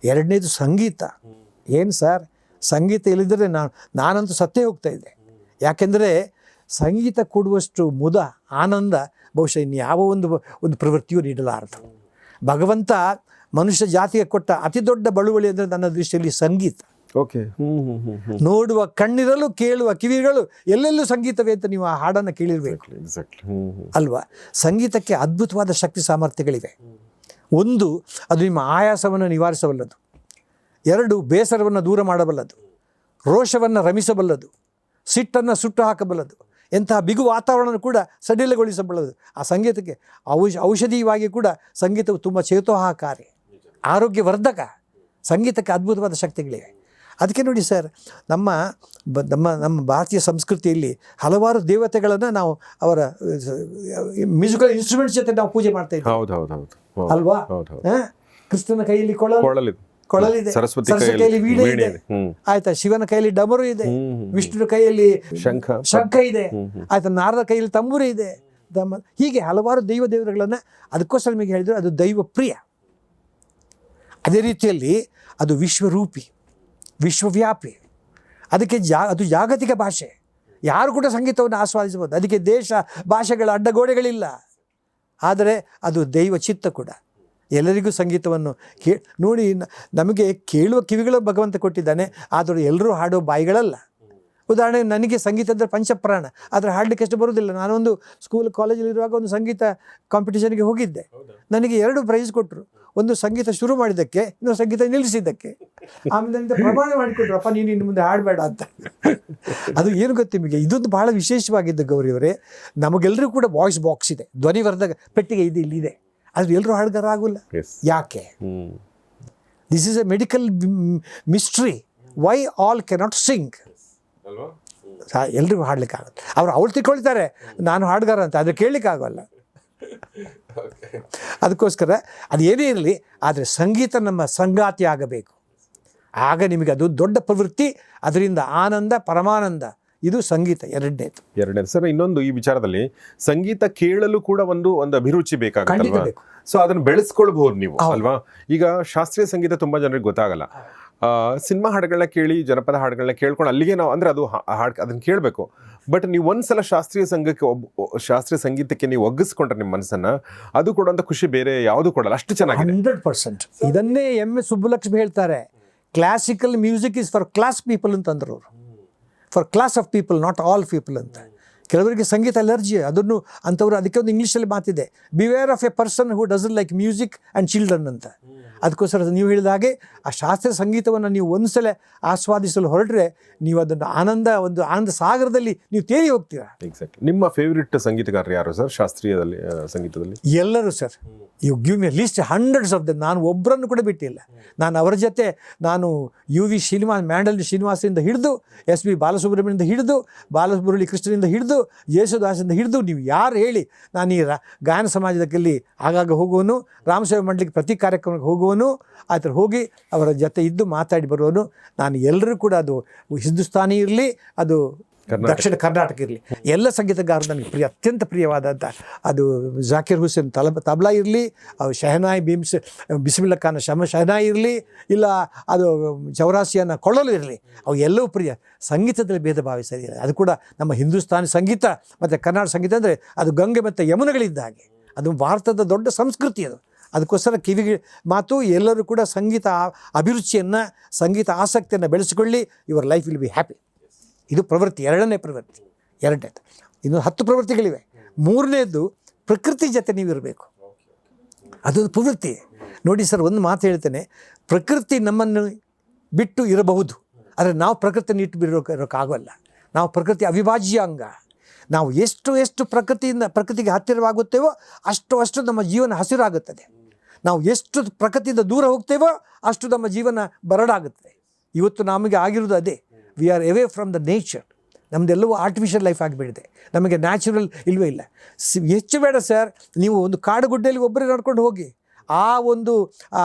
2ನೇದು ಸಂಗೀತ. ಏನು ಸರ್, ಸಂಗೀತ ಇಲ್ಲಿದ್ದರೆ ನಾನಂತೂ ಸತ್ತೇ ಹೋಗ್ತಾ ಇದ್ದೆ. ಯಾಕೆಂದರೆ ಸಂಗೀತ ಕೊಡುವಷ್ಟು ಮುದ, ಆನಂದ ಬಹುಶಃ ಇನ್ನು ಯಾವ ಒಂದು ಪ್ರವೃತ್ತಿಯೂ ನೀಡಲಾರದು. ಭಗವಂತ ಮನುಷ್ಯ ಜಾತಿಗೆ ಕೊಟ್ಟ ಅತಿ ದೊಡ್ಡ ಬಳುವಳಿ ಅಂದರೆ ನನ್ನ ದೃಷ್ಟಿಯಲ್ಲಿ ಸಂಗೀತ. ಓಕೆ. ನೋಡುವ ಕಣ್ಣಿರಲು ಕೇಳುವ ಕಿವಿಗಳು ಎಲ್ಲೆಲ್ಲೂ ಸಂಗೀತವೇ ಅಂತ ನೀವು ಆ ಹಾಡನ್ನು ಕೇಳಿರ್ಬೇಕು ಅಲ್ವಾ. ಸಂಗೀತಕ್ಕೆ ಅದ್ಭುತವಾದ ಶಕ್ತಿ ಸಾಮರ್ಥ್ಯಗಳಿವೆ. ಒಂದು, ಅದು ನಿಮ್ಮ ಆಯಾಸವನ್ನು ನಿವಾರಿಸಬಲ್ಲದು. ಎರಡು, ಬೇಸರವನ್ನು ದೂರ ಮಾಡಬಲ್ಲದು. ರೋಷವನ್ನು ರಮಿಸಬಲ್ಲದು. ಸಿಟ್ಟನ್ನು ಸುಟ್ಟು ಹಾಕಬಲ್ಲದು. ಎಂತಹ ಬಿಗು ವಾತಾವರಣ ಕೂಡ ಸಡಿಲಗೊಳಿಸಬಲ್ಲದು. ಆ ಸಂಗೀತಕ್ಕೆ ಔಷಧೀಯವಾಗಿ ಕೂಡ ಸಂಗೀತವು ತುಂಬ ಚೇತೋಹಾಕಾರಿ, ಆರೋಗ್ಯವರ್ಧಕ. ಸಂಗೀತಕ್ಕೆ ಅದ್ಭುತವಾದ ಶಕ್ತಿಗಳಿವೆ. ಅದಕ್ಕೆ ನೋಡಿ ಸರ್, ನಮ್ಮ ಭಾರತೀಯ ಸಂಸ್ಕೃತಿಯಲ್ಲಿ ಹಲವಾರು ದೇವತೆಗಳನ್ನು ನಾವು ಅವರ ಮ್ಯೂಸಿಕಲ್ ಇನ್ಸ್ಟ್ರೂಮೆಂಟ್ಸ್ ಜೊತೆ ನಾವು ಪೂಜೆ ಮಾಡ್ತಾ ಇದ್ದೀವಿ ಅಲ್ವಾ. ಕೃಷ್ಣನ ಕೈಯಲ್ಲಿ ಕೊಳಲಿದೆ, ಸರಸ್ವತಿ ಕೈಯಲ್ಲಿ ವೀಣೆ ಇದೆ, ಆಯ್ತಾ, ಶಿವನ ಕೈಯಲ್ಲಿ ಡಮರು ಇದೆ, ವಿಷ್ಣುವಿನ ಕೈಯಲ್ಲಿ ಶಂಖ ಇದೆ, ಆಯ್ತಾ, ನಾರದ ಕೈಯಲ್ಲಿ ತಂಬೂರಿ ಇದೆ. ಹೀಗೆ ಹಲವಾರು ದೇವರುಗಳನ್ನು, ಅದಕ್ಕೋಸ್ಕರ ನಿಮಗೆ ಹೇಳಿದ್ರು ಅದು ದೈವ ಪ್ರಿಯ. ಅದೇ ರೀತಿಯಲ್ಲಿ ಅದು ವಿಶ್ವರೂಪಿ, ವಿಶ್ವವ್ಯಾಪಿ. ಅದಕ್ಕೆ ಅದು ಜಾಗತಿಕ ಭಾಷೆ. ಯಾರು ಕೂಡ ಸಂಗೀತವನ್ನು ಆಸ್ವಾದಿಸಬಹುದು. ಅದಕ್ಕೆ ದೇಶ ಭಾಷೆಗಳ ಅಡ್ಡಗೋಡೆಗಳಿಲ್ಲ. ಆದರೆ ಅದು ದೈವ ಚಿತ್ತ ಕೂಡ. ಎಲ್ಲರಿಗೂ ಸಂಗೀತವನ್ನು ನೋಡಿ, ನಮಗೆ ಕೇಳುವ ಕಿವಿಗಳು ಭಗವಂತ ಕೊಟ್ಟಿದ್ದಾನೆ, ಆದರೂ ಎಲ್ಲರೂ ಹಾಡೋ ಬಾಯಿಗಳಲ್ಲ. ಉದಾಹರಣೆಗೆ ನನಗೆ ಸಂಗೀತ ಅಂದರೆ ಪಂಚಪ್ರಾಣ, ಆದರೆ ಹಾಡಲಿಕ್ಕೆ ಎಷ್ಟು ಬರೋದಿಲ್ಲ. ನಾನೊಂದು ಕಾಲೇಜಲ್ಲಿರುವಾಗ ಒಂದು ಸಂಗೀತ ಕಾಂಪಿಟೇಷನ್ಗೆ ಹೋಗಿದ್ದೆ. ನನಗೆ 2 ಪ್ರೈಸ್ ಕೊಟ್ಟರು. ಒಂದು ಸಂಗೀತ ಶುರು ಮಾಡಿದ್ದಕ್ಕೆ, ಇನ್ನೊಂದು ಸಂಗೀತ ನಿಲ್ಲಿಸಿದ್ದಕ್ಕೆ. ಆಮೇಲೆ ನನಗೆ ಪ್ರಮಾಣ ಮಾಡಿಕೊಟ್ರು, ಅಪ್ಪ ನೀನು ಇನ್ನು ಮುಂದೆ ಹಾಡಬೇಡ ಅಂತ. ಅದು ಏನು ಗೊತ್ತು ನಿಮಗೆ, ಇದೊಂದು ಭಾಳ ವಿಶೇಷವಾಗಿದ್ದು ಗೌರಿಯವರೇ. ನಮಗೆಲ್ಲರೂ ಕೂಡ ವಾಯ್ಸ್ ಬಾಕ್ಸ್ ಇದೆ, ಧ್ವನಿವರ್ಧಕ ಪೆಟ್ಟಿಗೆ ಇದೆ, ಇಲ್ಲಿದೆ. ಅದು ಎಲ್ಲರೂ ಹಾಡುಗಾರ ಆಗೋಲ್ಲ. ಯಾಕೆ? This is A medical mystery. Why all cannot Singh? ಎಲ್ರಿಗೂ ಹಾಡ್ಲಿಕ್ಕೆ ಆಗುತ್ತೆ. ಅವ್ರು ತಿಳ್ಕೊಳ್ತಾರೆ ನಾನು ಹಾಡುಗಾರ ಅಂತ, ಆದರೆ ಕೇಳಲಿಕ್ಕೆ ಆಗೋಲ್ಲ. ಅದಕ್ಕೋಸ್ಕರ ಅದು ಏನೇ ಇರಲಿ, ಆದರೆ ಸಂಗೀತ ನಮ್ಮ ಸಂಗಾತಿ ಆಗಬೇಕು. ಆಗ ನಿಮಗೆ ಅದು ದೊಡ್ಡ ಪ್ರವೃತ್ತಿ, ಅದರಿಂದ ಆನಂದ, ಪರಮಾನಂದ. ಇದು ಸಂಗೀತ. ಎರಡನೇದು ಸರ್, ಇನ್ನೊಂದು ಈ ವಿಚಾರದಲ್ಲಿ ಸಂಗೀತ ಕೇಳಲು ಕೂಡ ಒಂದು ಅಭಿರುಚಿ ಬೇಕಾಗುತ್ತಲ್ವಾ? ಸೊ ಅದನ್ನು ಬೆಳೆಸ್ಕೊಳ್ಬಹುದು ನೀವು ಅಲ್ವಾ? ಈಗ ಶಾಸ್ತ್ರೀಯ ಸಂಗೀತ ತುಂಬಾ ಜನರಿಗೆ ಗೊತ್ತಾಗಲ್ಲ. ಸಿನಿಮಾ ಹಾಡುಗಳನ್ನ ಕೇಳಿ, ಜನಪದ ಹಾಡುಗಳನ್ನ ಕೇಳ್ಕೊಂಡು ಅಲ್ಲಿಗೆ ನಾವು ಅಂದ್ರೆ ಅದು ಅದನ್ನ ಕೇಳಬೇಕು. ಬಟ್ ನೀವು ಒಂದ್ಸಲ ಶಾಸ್ತ್ರೀಯ ಸಂಗೀತಕ್ಕೆ ನೀವು ಒಗ್ಗಿಸ್ಕೊಂಡ್ರೆ ನಿಮ್ಮ ಮನಸ್ಸನ್ನ, ಅದು ಕೊಡುವಂತ ಖುಷಿ ಬೇರೆ ಯಾವುದು ಕೊಡಲ್ಲ. ಅಷ್ಟು ಚೆನ್ನಾಗಿದೆ. 100%. ಇದನ್ನೇ ಎಂ.ಎಸ್. ಸುಬ್ಬುಲಕ್ಷ್ಮಿ ಹೇಳ್ತಾರೆ, classical music is for class people ಅಂತಂದ್ರು ಅವರು. For class of people, not all people ಅಂತ. ಕೆಲವರಿಗೆ ಸಂಗೀತ ಅಲರ್ಜಿ, ಅದನ್ನು ಅಂಥವ್ರು. ಅದಕ್ಕೆ ಒಂದು ಇಂಗ್ಲೀಷಲ್ಲಿ ಮಾತಿದೆ, beware of A person who doesn't like music and children ಅಂತ. ಅದಕ್ಕೋಸ್ಕರ ನೀವು ಹೇಳಿದ ಹಾಗೆ ಆ ಶಾಸ್ತ್ರೀಯ ಸಂಗೀತವನ್ನು ನೀವು ಒಂದ್ಸಲ ಆಸ್ವಾದಿಸಲು ಹೊರಟ್ರೆ, ನೀವು ಅದನ್ನು ಆನಂದ ಸಾಗರದಲ್ಲಿ ನೀವು ತೇಲಿ ಹೋಗ್ತೀರಾ. ಎಕ್ಸಾಕ್ಟ್. ನಿಮ್ಮ ಫೇವ್ರೆಟ್ ಸಂಗೀತಗಾರರು ಯಾರು ಸರ್ ಶಾಸ್ತ್ರೀಯದಲ್ಲಿ ಸಂಗೀತದಲ್ಲಿ? ಎಲ್ಲರೂ sir. You give me list hundreds of them. ನಾನು ಒಬ್ಬರನ್ನು ಕೂಡ ಬಿಟ್ಟಿಲ್ಲ. ನಾನು ಅವರ ಜೊತೆ UV ಮ್ಯಾಂಡಲ್ ಶ್ರೀನಿವಾಸದಿಂದ ಹಿಡಿದು, S.P. ಬಾಲಸುಬ್ರಹ್ಮಣ್ಯದಿಂದ ಹಿಡಿದು, ಬಾಲಮುರಳಿ ಕೃಷ್ಣನಿಂದ ಹಿಡಿದು, ಯೇಸುದಾಸದಿಂದ ಹಿಡಿದು, ನೀವು ಯಾರು ಹೇಳಿ, ನಾನು ಈ ಗಾಯನ ಸಮಾಜದಲ್ಲಿ ಆಗಾಗ ಹೋಗುವನು, ರಾಮಸೇವೆ ಮಂಡಳಿಗೆ ಪ್ರತಿ ಕಾರ್ಯಕ್ರಮಕ್ಕೆ ಹೋಗುವನು, ಆ ಥರ ಹೋಗಿ ಅವರ ಜೊತೆ ಇದ್ದು ಮಾತಾಡಿ ಬರುವನು. ನಾನು ಎಲ್ಲರೂ ಕೂಡ, ಅದು ಹಿಂದೂಸ್ತಾನಿ ಇರಲಿ, ಅದು ದಕ್ಷಿಣ ಕರ್ನಾಟಕ ಇರಲಿ, ಎಲ್ಲ ಸಂಗೀತಗಾರರು ನನಗೆ ಅತ್ಯಂತ ಪ್ರಿಯವಾದಂಥ, ಅದು ಜಾಕಿರ್ ಹುಸೇನ್ ತಬಲಾ ಇರಲಿ, ಅದು ಶಹನಾಯಿ ಬಿಸ್ಮಿಲ್ಲಾ ಖಾನ್ ಶಹನಾಯಿ ಇರಲಿ, ಇಲ್ಲ ಅದು ಚೌರಾಸಿಯನ್ನ ಕೊಳಲು ಇರಲಿ, ಅವು ಎಲ್ಲವೂ ಪ್ರಿಯ. ಸಂಗೀತದಲ್ಲಿ ಭೇದ ಭಾವ ಸರಿ. ಅದು ಕೂಡ ನಮ್ಮ ಹಿಂದೂಸ್ತಾನಿ ಸಂಗೀತ ಮತ್ತು ಕರ್ನಾಟಕ ಸಂಗೀತ ಅಂದರೆ ಅದು ಗಂಗೆ ಮತ್ತು ಯಮುನೆಗಳಿದ್ದ ಹಾಗೆ. ಅದು ಭಾರತದ ದೊಡ್ಡ ಸಂಸ್ಕೃತಿ ಅದು. ಅದಕ್ಕೋಸ್ಕರ ಕಿವಿಗೆ ಮಾತು, ಎಲ್ಲರೂ ಕೂಡ ಸಂಗೀತ ಅಭಿರುಚಿಯನ್ನು, ಸಂಗೀತ ಆಸಕ್ತಿಯನ್ನು ಬೆಳೆಸಿಕೊಳ್ಳಿ. Your life will be happy. ಇದು ಪ್ರವೃತ್ತಿ, ಎರಡನೇ ಪ್ರವೃತ್ತಿ. ಇನ್ನು 10 ಪ್ರವೃತ್ತಿಗಳಿವೆ. ಮೂರನೇದು, ಪ್ರಕೃತಿ ಜೊತೆ ನೀವು ಇರಬೇಕು. ಅದೊಂದು ಪ್ರವೃತ್ತಿ. ನೋಡಿ ಸರ್, ಒಂದು ಮಾತು ಹೇಳ್ತೇನೆ, ಪ್ರಕೃತಿ ನಮ್ಮನ್ನು ಬಿಟ್ಟು ಇರಬಹುದು, ಆದರೆ ನಾವು ಪ್ರಕೃತಿಯನ್ನು ಇಟ್ಟು ಇರೋಕ್ಕಾಗಲ್ಲ. ನಾವು ಪ್ರಕೃತಿ ಅವಿಭಾಜ್ಯ ಅಂಗ. ನಾವು ಎಷ್ಟು ಪ್ರಕೃತಿಗೆ ಹತ್ತಿರವಾಗುತ್ತೇವೋ ಅಷ್ಟು ನಮ್ಮ ಜೀವನ ಹಸಿರಾಗುತ್ತದೆ. ನಾವು ಎಷ್ಟು ಪ್ರಕೃತಿಯಿಂದ ದೂರ ಹೋಗ್ತೇವೋ ಅಷ್ಟು ನಮ್ಮ ಜೀವನ ಬರಡಾಗುತ್ತೆ. ಇವತ್ತು ನಮಗೆ ಆಗಿರೋದು ಅದೇ. We are away from the nature. ನಮ್ಮದೆಲ್ಲವೂ ಆರ್ಟಿಫಿಷಿಯಲ್ ಲೈಫ್ ಆಗಿಬಿಟ್ಟಿದೆ. ನಮಗೆ ನ್ಯಾಚುರಲ್ ಇಲ್ಲವೇ ಇಲ್ಲ. ಹೆಚ್ಚು ಬೇಡ ಸರ್, ನೀವು ಒಂದು ಕಾಡುಗುಡ್ಡೆಯಲ್ಲಿ ಒಬ್ಬರೇ ನಡ್ಕೊಂಡು ಹೋಗಿ, ಆ ಒಂದು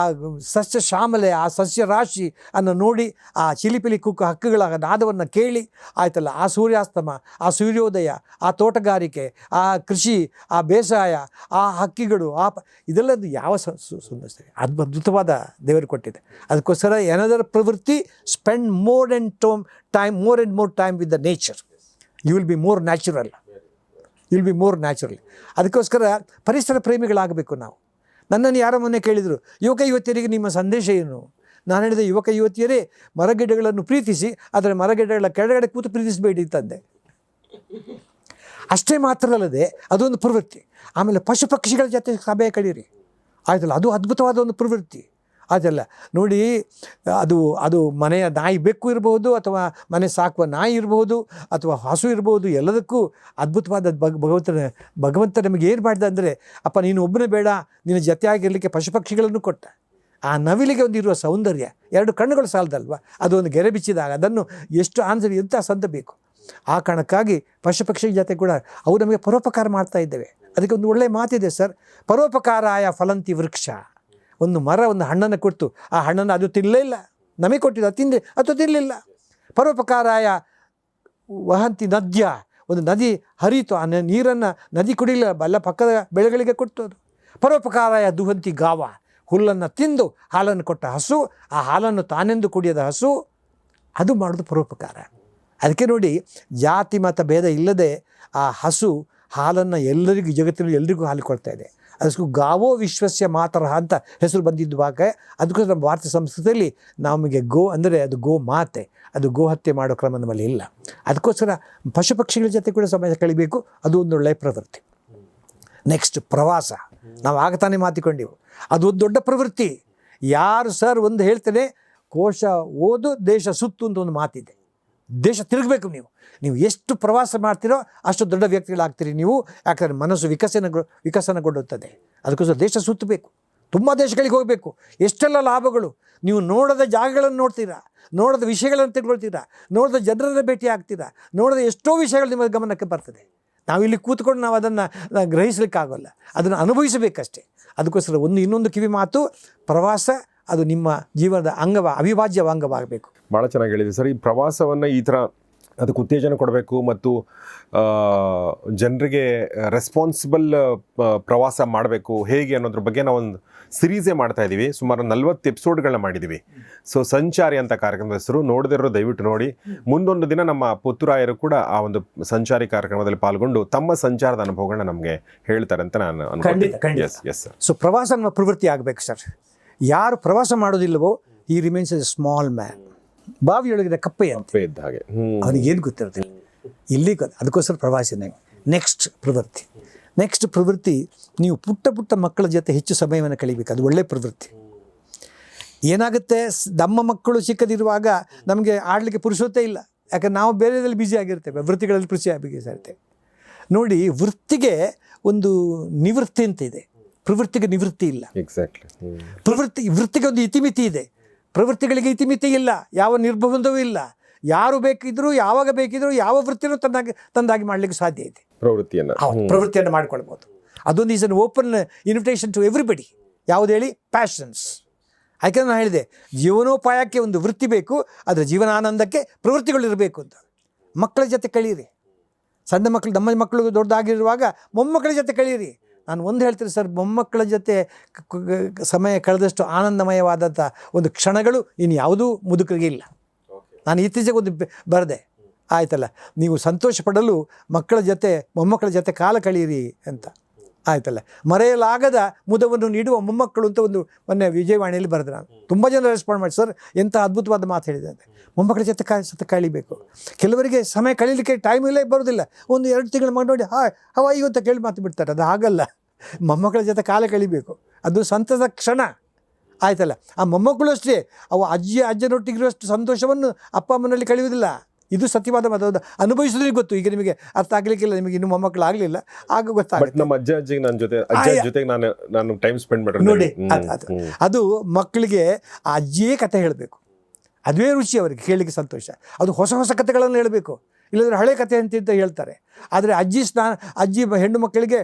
ಸಸ್ಯ ಶ್ಯಾಮಲೆ, ಆ ಸಸ್ಯ ರಾಶಿ ಅನ್ನು ನೋಡಿ, ಆ ಚಿಲಿಪಿಲಿ ಕುಕ್ಕು ಹಕ್ಕುಗಳ ನಾದವನ್ನು ಕೇಳಿ, ಆಯ್ತಲ್ಲ, ಆ ಸೂರ್ಯಾಸ್ತಮ, ಆ ಸೂರ್ಯೋದಯ, ಆ ತೋಟಗಾರಿಕೆ, ಆ ಕೃಷಿ, ಆ ಬೇಸಾಯ, ಆ ಹಕ್ಕಿಗಳು, ಇದೆಲ್ಲದು ಯಾವ ಸುಂದರ ಅದ್ಭುತವಾದ ದೇವರು ಕೊಟ್ಟಿದೆ. ಅದಕ್ಕೋಸ್ಕರ ಎನದರ್ ಪ್ರವೃತ್ತಿ, spend more and more time with the nature. You will be more natural. Will be more naturally. ಅದಕ್ಕೋಸ್ಕರ ಪರಿಸರ ಪ್ರೇಮಿಗಳಾಗಬೇಕು ನಾವು. ನನ್ನನ್ನು ಯಾರೋ ಮೊನ್ನೆ ಕೇಳಿದರು, ಯುವಕ ಯುವತಿಯರಿಗೆ ನಿಮ್ಮ ಸಂದೇಶ ಏನು? ನಾನು ಹೇಳಿದೆ, ಯುವಕ ಯುವತಿಯರೇ ಮರಗಿಡಗಳನ್ನು ಪ್ರೀತಿಸಿ, ಆದರೆ ಮರಗಿಡಗಳ ಕೆಳಗಡೆ ಕೂತು ಪ್ರೀತಿಸಬೇಡಿ ತಂದೆ. ಅಷ್ಟೇ ಮಾತ್ರ ಅಲ್ಲದೆ ಅದೊಂದು ಪ್ರವೃತ್ತಿ. ಆಮೇಲೆ ಪಶು ಪಕ್ಷಿಗಳ ಜೊತೆ ಸಮಯ ಕಳೀರಿ, ಆಯ್ತಲ್ಲ, ಅದು ಅದ್ಭುತವಾದ ಒಂದು ಪ್ರವೃತ್ತಿ ಆಯ್ತಲ್ಲ. ನೋಡಿ, ಅದು ಮನೆಯ ನಾಯಿ ಬೆಕ್ಕು ಇರ್ಬೋದು, ಅಥವಾ ಮನೆ ಸಾಕುವ ನಾಯಿ ಇರ್ಬೋದು, ಅಥವಾ ಹಸು ಇರ್ಬೋದು, ಎಲ್ಲದಕ್ಕೂ ಅದ್ಭುತವಾದ ಭಗವಂತ ನಮಗೆ ಏನು ಮಾಡಿದ ಅಂದರೆ, ಅಪ್ಪ ನೀನು ಒಬ್ಬನೇ ಬೇಡ, ನಿನ್ನ ಜೊತೆಯಾಗಿರಲಿಕ್ಕೆ ಪಶು ಪಕ್ಷಿಗಳನ್ನು ಕೊಟ್ಟ. ಆ ನವಿಲಿಗೆ ಒಂದು ಇರುವ ಸೌಂದರ್ಯ, 2 ಕಣ್ಣುಗಳು ಸಾಲದಲ್ವ, ಅದು ಒಂದು ಗೆರೆ ಬಿಚ್ಚಿದಾಗ ಅದನ್ನು ಎಷ್ಟು ಆನ್ಸರ್ ಎಂಥ ಸಂತ ಬೇಕು. ಆ ಕಾರಣಕ್ಕಾಗಿ ಪಶು ಪಕ್ಷಿ ಜೊತೆ ಕೂಡ ಅವು ನಮಗೆ ಪರೋಪಕಾರ ಮಾಡ್ತಾ ಇದ್ದೇವೆ. ಅದಕ್ಕೆ ಒಂದು ಒಳ್ಳೆಯ ಮಾತಿದೆ ಸರ್, ಪರೋಪಕಾರಾಯ ಫಲಂತಿ ವೃಕ್ಷ. ಒಂದು ಮರ ಒಂದು ಹಣ್ಣನ್ನು ಕೊಡ್ತು, ಆ ಹಣ್ಣನ್ನು ಅದು ತಿನ್ನಲೇ ಇಲ್ಲ, ನಮಗೆ ಕೊಟ್ಟಿದ್ದು ಅದು ತಿಂದೆ ಅಥವಾ ತಿನ್ನಲಿಲ್ಲ. ಪರೋಪಕಾರಾಯ ವಹಂತಿ ನದ್ಯ, ಒಂದು ನದಿ ಹರಿತು, ಆ ನೀರನ್ನು ನದಿ ಕುಡಿಲಿಲ್ಲ, ಎಲ್ಲ ಪಕ್ಕದ ಬೆಳೆಗಳಿಗೆ ಕೊಡ್ತು. ಅದು ಪರೋಪಕಾರಾಯ ದುಹಂತಿ ಗಾವ, ಹುಲ್ಲನ್ನು ತಿಂದು ಹಾಲನ್ನು ಕೊಟ್ಟ ಹಸು, ಆ ಹಾಲನ್ನು ತಾನೆಂದು ಕುಡಿಯದ ಹಸು, ಅದು ಮಾಡೋದು ಪರೋಪಕಾರ. ಅದಕ್ಕೆ ನೋಡಿ, ಜಾತಿ ಮತ ಭೇದ ಇಲ್ಲದೆ ಆ ಹಸು ಹಾಲನ್ನು ಎಲ್ಲರಿಗೂ, ಜಗತ್ತಿನಲ್ಲಿ ಎಲ್ಲರಿಗೂ ಹಾಲು ಕೊಡ್ತಾ ಇದೆ. ಅದಕ್ಕೂ ಗಾವೋ ವಿಶ್ವಸ್ಯ ಮಾತರಹ ಅಂತ ಹೆಸರು ಬಂದಿದ್ದು ಭಾಗ. ಅದಕ್ಕೋಸ್ಕರ ನಮ್ಮ ಭಾರತ ಸಂಸ್ಕೃತಿಯಲ್ಲಿ ನಮಗೆ ಗೋ ಅಂದರೆ ಅದು ಗೋ ಮಾತೆ, ಅದು ಗೋ ಹತ್ಯೆ ಮಾಡೋ ಕ್ರಮ ನಮ್ಮಲ್ಲಿ ಇಲ್ಲ. ಅದಕ್ಕೋಸ್ಕರ ಪಶು ಪಕ್ಷಿಗಳ ಜೊತೆ ಕೂಡ ಸಮಯ ಕಳಿಬೇಕು, ಅದು ಒಂದು ಒಳ್ಳೆಯ ಪ್ರವೃತ್ತಿ. ನೆಕ್ಸ್ಟ್ ಪ್ರವಾಸ, ನಾವು ಆಗ ತಾನೇ ಮಾತಿಕೊಂಡೆವು, ಅದು ಒಂದು ದೊಡ್ಡ ಪ್ರವೃತ್ತಿ. ಯಾರು ಸರ್ ಒಂದು ಹೇಳ್ತೇನೆ, ಕೋಶ ಓದು ದೇಶ ಸುತ್ತು ಅಂತ ಒಂದು ಮಾತಿದೆ. ದೇಶ ತಿರುಗಬೇಕು. ನೀವು ಎಷ್ಟು ಪ್ರವಾಸ ಮಾಡ್ತೀರೋ ಅಷ್ಟು ದೊಡ್ಡ ವ್ಯಕ್ತಿಗಳಾಗ್ತೀರಿ ನೀವು. ಯಾಕಂದರೆ ಮನಸ್ಸು ವಿಕಸನಗೊಳ್ಳುತ್ತದೆ. ಅದಕ್ಕೋಸ್ಕರ ದೇಶ ಸುತ್ತಬೇಕು, ತುಂಬ ದೇಶಗಳಿಗೆ ಹೋಗಬೇಕು. ಎಷ್ಟೆಲ್ಲ ಲಾಭಗಳು. ನೀವು ನೋಡದ ಜಾಗಗಳನ್ನು ನೋಡ್ತೀರಾ, ನೋಡದ ವಿಷಯಗಳನ್ನು ತಿಳ್ಕೊಳ್ತೀರಾ, ನೋಡದ ಜನರನ್ನ ಭೇಟಿ ಆಗ್ತೀರಾ, ನೋಡದ ಎಷ್ಟೋ ವಿಷಯಗಳು ನಿಮ್ಮ ಗಮನಕ್ಕೆ ಬರ್ತದೆ. ನಾವಿಲ್ಲಿ ಕೂತ್ಕೊಂಡು ನಾವು ಅದನ್ನು ಗ್ರಹಿಸಲಿಕ್ಕಾಗೋಲ್ಲ, ಅದನ್ನು ಅನುಭವಿಸಬೇಕಷ್ಟೇ. ಅದಕ್ಕೋಸ್ಕರ ಇನ್ನೊಂದು ಕಿವಿ ಮಾತು, ಪ್ರವಾಸ ಅದು ನಿಮ್ಮ ಜೀವನದ ಅವಿಭಾಜ್ಯ ಅಂಗವಾಗಬೇಕು. ಭಾಳ ಚೆನ್ನಾಗಿ ಹೇಳಿದೆ ಸರ್. ಈ ಪ್ರವಾಸವನ್ನು ಈ ಥರ ಅದಕ್ಕೆ ಉತ್ತೇಜನ ಕೊಡಬೇಕು ಮತ್ತು ಜನರಿಗೆ ರೆಸ್ಪಾನ್ಸಿಬಲ್ ಪ್ರವಾಸ ಮಾಡಬೇಕು ಹೇಗೆ ಅನ್ನೋದ್ರ ಬಗ್ಗೆ ನಾವೊಂದು ಸಿರೀಸೇ ಮಾಡ್ತಾ ಇದ್ದೀವಿ. ಸುಮಾರು 40 ಎಪಿಸೋಡ್ಗಳನ್ನ ಮಾಡಿದ್ದೀವಿ. ಸೊ ಸಂಚಾರಿ ಅಂತ ಕಾರ್ಯಕ್ರಮದ ಹೆಸರು, ನೋಡದಿರೋ ದಯವಿಟ್ಟು ನೋಡಿ. ಮುಂದೊಂದು ದಿನ ನಮ್ಮ ಪುತ್ತೂರಾಯರು ಕೂಡ ಆ ಒಂದು ಸಂಚಾರಿ ಕಾರ್ಯಕ್ರಮದಲ್ಲಿ ಪಾಲ್ಗೊಂಡು ತಮ್ಮ ಸಂಚಾರದ ಅನುಭವಗಳನ್ನ ನಮಗೆ ಹೇಳ್ತಾರೆ ಅಂತ ನಾನು ಅನ್ಕೊಂಡಿದ್ದೀನಿ. Yes sir. ಸೊ ಪ್ರವಾಸ ನಮ್ಮ ಪ್ರವೃತ್ತಿ ಆಗಬೇಕು ಸರ್. ಯಾರು ಪ್ರವಾಸ ಮಾಡೋದಿಲ್ಲವೋ ಈ ರಿಮೇನ್ಸ್ ಎ ಸ್ಮಾಲ್ ಮ್ಯಾನ್. ಬಾವಿಯೊಳಗಿನ ಕಪ್ಪೆ ಇದ್ದ ಹಾಗೆ, ಅವನಿಗೇನು ಗೊತ್ತಿರೋದಿಲ್ಲ. ಇಲ್ಲಿ ಅದಕ್ಕೋಸ್ಕರ ಪ್ರವಾಸಿನ ನೆಕ್ಸ್ಟ್ ಪ್ರವೃತ್ತಿ, ನೀವು ಪುಟ್ಟ ಮಕ್ಕಳ ಜೊತೆ ಹೆಚ್ಚು ಸಮಯವನ್ನು ಕಳಿಬೇಕು. ಅದು ಒಳ್ಳೆಯ ಪ್ರವೃತ್ತಿ. ಏನಾಗುತ್ತೆ, ನಮ್ಮ ಮಕ್ಕಳು ಚಿಕ್ಕದಿರುವಾಗ ನಮಗೆ ಆಡಲಿಕ್ಕೆ ಪುರುಷೋತ್ತೇ ಇಲ್ಲ. ಯಾಕಂದ್ರೆ ನಾವು ಬೇರೆದಲ್ಲಿ ಬ್ಯುಸಿ ಆಗಿರ್ತೇವೆ, ವೃತ್ತಿಗಳಲ್ಲಿ ಆಗಿರ್ತೇವೆ. ನೋಡಿ, ವೃತ್ತಿಗೆ ಒಂದು ನಿವೃತ್ತಿ ಅಂತ ಇದೆ, ಪ್ರವೃತ್ತಿಗೆ ನಿವೃತ್ತಿ ಇಲ್ಲ. ಎಕ್ಸಾಕ್ಟ್ಲಿ. ವೃತ್ತಿಗೆ ಒಂದು ಇತಿಮಿತಿ ಇದೆ, ಪ್ರವೃತ್ತಿಗಳಿಗೆ ಇತಿಮಿತಿ ಇಲ್ಲ, ಯಾವ ನಿರ್ಬಂಧವೂ ಇಲ್ಲ. ಯಾರು ಬೇಕಿದ್ರು, ಯಾವಾಗ ಬೇಕಿದ್ರು, ಯಾವ ವೃತ್ತಿನೂ ತಂದಾಗಿ ಮಾಡಲಿಕ್ಕೆ ಸಾಧ್ಯ ಇದೆ. ಪ್ರವೃತ್ತಿಯನ್ನು ಮಾಡಿಕೊಳ್ಬೋದು. ಅದೊಂದು is an open invitation to everybody. ಯಾವುದು ಹೇಳಿ, ಪ್ಯಾಷನ್ಸ್. ಯಾಕೆಂದ್ರೆ ನಾನು ಹೇಳಿದೆ, ಜೀವನೋಪಾಯಕ್ಕೆ ಒಂದು ವೃತ್ತಿ ಬೇಕು, ಅದರ ಜೀವನಾನಂದಕ್ಕೆ ಪ್ರವೃತ್ತಿಗಳಿರಬೇಕು ಅಂತ. ಮಕ್ಕಳ ಜೊತೆ ಕಳೀರಿ. ಸಣ್ಣ ಮಕ್ಕಳು, ನಮ್ಮ ಮಕ್ಕಳು ದೊಡ್ಡದಾಗಿರುವಾಗ ಮೊಮ್ಮಕ್ಕಳ ಜೊತೆ ಕಳೀರಿ. ನಾನು ಒಂದು ಹೇಳ್ತೀನಿ ಸರ್, ಮೊಮ್ಮಕ್ಕಳ ಜೊತೆ ಸಮಯ ಕಳೆದಷ್ಟು ಆನಂದಮಯವಾದಂಥ ಒಂದು ಕ್ಷಣಗಳು ಇನ್ನು ಯಾವುದೂ ಮುದುಕರಿಗೆ ಇಲ್ಲ. ನಾನು ಇತ್ತೀಚೆಗೆ ಒಂದು ಬರೆದೆ, ಆಯ್ತಲ್ಲ, ನೀವು ಸಂತೋಷ ಪಡಲು ಮಕ್ಕಳ ಜೊತೆ ಮೊಮ್ಮಕ್ಕಳ ಜೊತೆ ಕಾಲ ಕಳೀರಿ ಅಂತ. ಆಯ್ತಲ್ಲ, ಮರೆಯಲಾಗದ ಮುದವನ್ನು ನೀಡುವ ಮೊಮ್ಮಕ್ಕಳು ಅಂತ ಒಂದು ಮೊನ್ನೆ ವಿಜಯವಾಣಿಯಲ್ಲಿ ಬರೆದೆ. ನಾನು ತುಂಬ ಜನ ರೆಸ್ಪಾಂಡ್ ಮಾಡಿ, ಸರ್ ಎಂಥ ಅದ್ಭುತವಾದ ಮಾತು ಹೇಳಿದೆ ಅಂತ. ಮೊಮ್ಮಕ್ಕಳ ಜೊತೆ ಕಳೀಬೇಕು. ಕೆಲವರಿಗೆ ಸಮಯ ಕಳೀಲಿಕ್ಕೆ ಟೈಮ್ ಇಲ್ಲೇ ಬರೋದಿಲ್ಲ. 1-2 ತಿಂಗಳು ಮಾಡಿ ನೋಡಿ, ಹವಾಯಿ ಅಂತ ಕೇಳಿ ಮಾತು ಬಿಡ್ತಾರೆ. ಅದು ಹಾಗಲ್ಲ, ಮೊಮ್ಮಕ್ಕಳ ಜೊತೆ ಕಾಲ ಕಳೀಬೇಕು. ಅದು ಸಂತಸದ ಕ್ಷಣ. ಆಯ್ತಲ್ಲ, ಆ ಮೊಮ್ಮಕ್ಕಳು ಅಷ್ಟೇ, ಅವು ಅಜ್ಜನೊಟ್ಟಿಗಿರುವಷ್ಟು ಸಂತೋಷವನ್ನು ಅಪ್ಪ ಅಮ್ಮನಲ್ಲಿ ಕಳೆಯುವುದಿಲ್ಲ. ಇದು ಸತ್ಯವಾದ ಮಾತು. ಅನುಭವಿಸೋದ್ರಿಗೆ ಗೊತ್ತು. ಈಗ ನಿಮಗೆ ಅರ್ಥ ಆಗಲಿಕ್ಕಿಲ್ಲ, ನಿಮಗೆ ಇನ್ನೂ ಮೊಮ್ಮಕ್ಕಳು ಆಗಲಿಲ್ಲ, ಆಗ ಗೊತ್ತಾಗುತ್ತೆ. ನಮ್ಮ ಅಜ್ಜಿಗೆ ನನ್ನ ಜೊತೆಗೆ ನಾನು ಟೈಮ್ ಸ್ಪೆಂಡ್ ಮಾಡಿ ನೋಡಿ, ಅದು ಮಕ್ಕಳಿಗೆ ಆ ಅಜ್ಜಿಯೇ ಕಥೆ ಹೇಳಬೇಕು. ಅದುವೇ ರುಚಿ ಅವರಿಗೆ, ಕೇಳಲಿಕ್ಕೆ ಸಂತೋಷ. ಅದು ಹೊಸ ಕಥೆಗಳನ್ನು ಹೇಳಬೇಕು, ಇಲ್ಲಂದ್ರೆ ಹಳೆ ಕಥೆ ಅಂತ ಹೇಳ್ತಾರೆ. ಆದರೆ ಅಜ್ಜಿ ಹೆಣ್ಣು ಮಕ್ಕಳಿಗೆ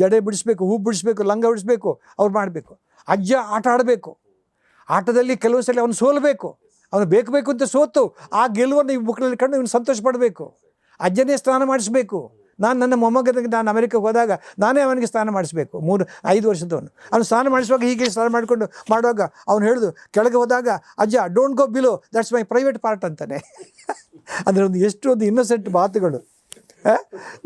ಜಡೆ ಬಿಡಿಸ್ಬೇಕು, ಹೂ ಬಿಡಿಸ್ಬೇಕು, ಲಂಗ ಬಿಡಿಸ್ಬೇಕು, ಅವ್ರು ಮಾಡಬೇಕು. ಅಜ್ಜ ಆಟ ಆಡಬೇಕು. ಆಟದಲ್ಲಿ ಕೆಲವು ಸಲ ಅವನು ಸೋಲಬೇಕು, ಅವನು ಬೇಕು ಅಂತ ಸೋತು ಆ ಗೆಲುವನ್ನು ಈ ಮಕ್ಕಳಲ್ಲಿ ಕಂಡು ಇವನು ಸಂತೋಷ ಪಡಬೇಕು. ಅಜ್ಜನೇ ಸ್ನಾನ ಮಾಡಿಸ್ಬೇಕು. ನನ್ನ ಮೊಮ್ಮಗನಿಗೆ ನಾನು ಅಮೆರಿಕಕ್ಕೆ ಹೋದಾಗ ನಾನೇ ಅವನಿಗೆ ಸ್ನಾನ ಮಾಡಿಸ್ಬೇಕು. 3-5 ವರ್ಷದವನು. ಅವನು ಸ್ನಾನ ಮಾಡಿಸುವಾಗ ಹೀಗೆ ಸ್ನಾನ ಮಾಡುವಾಗ ಅವನು ಹೇಳೋದು, ಕೆಳಗೆ ಹೋದಾಗ ಅಜ್ಜ don't go below, that's my private part ಅಂತಾನೆ. ಅಂದರೆ ಎಷ್ಟೊಂದು ಇನ್ನೋಸೆಂಟ್ ಮಾತುಗಳು.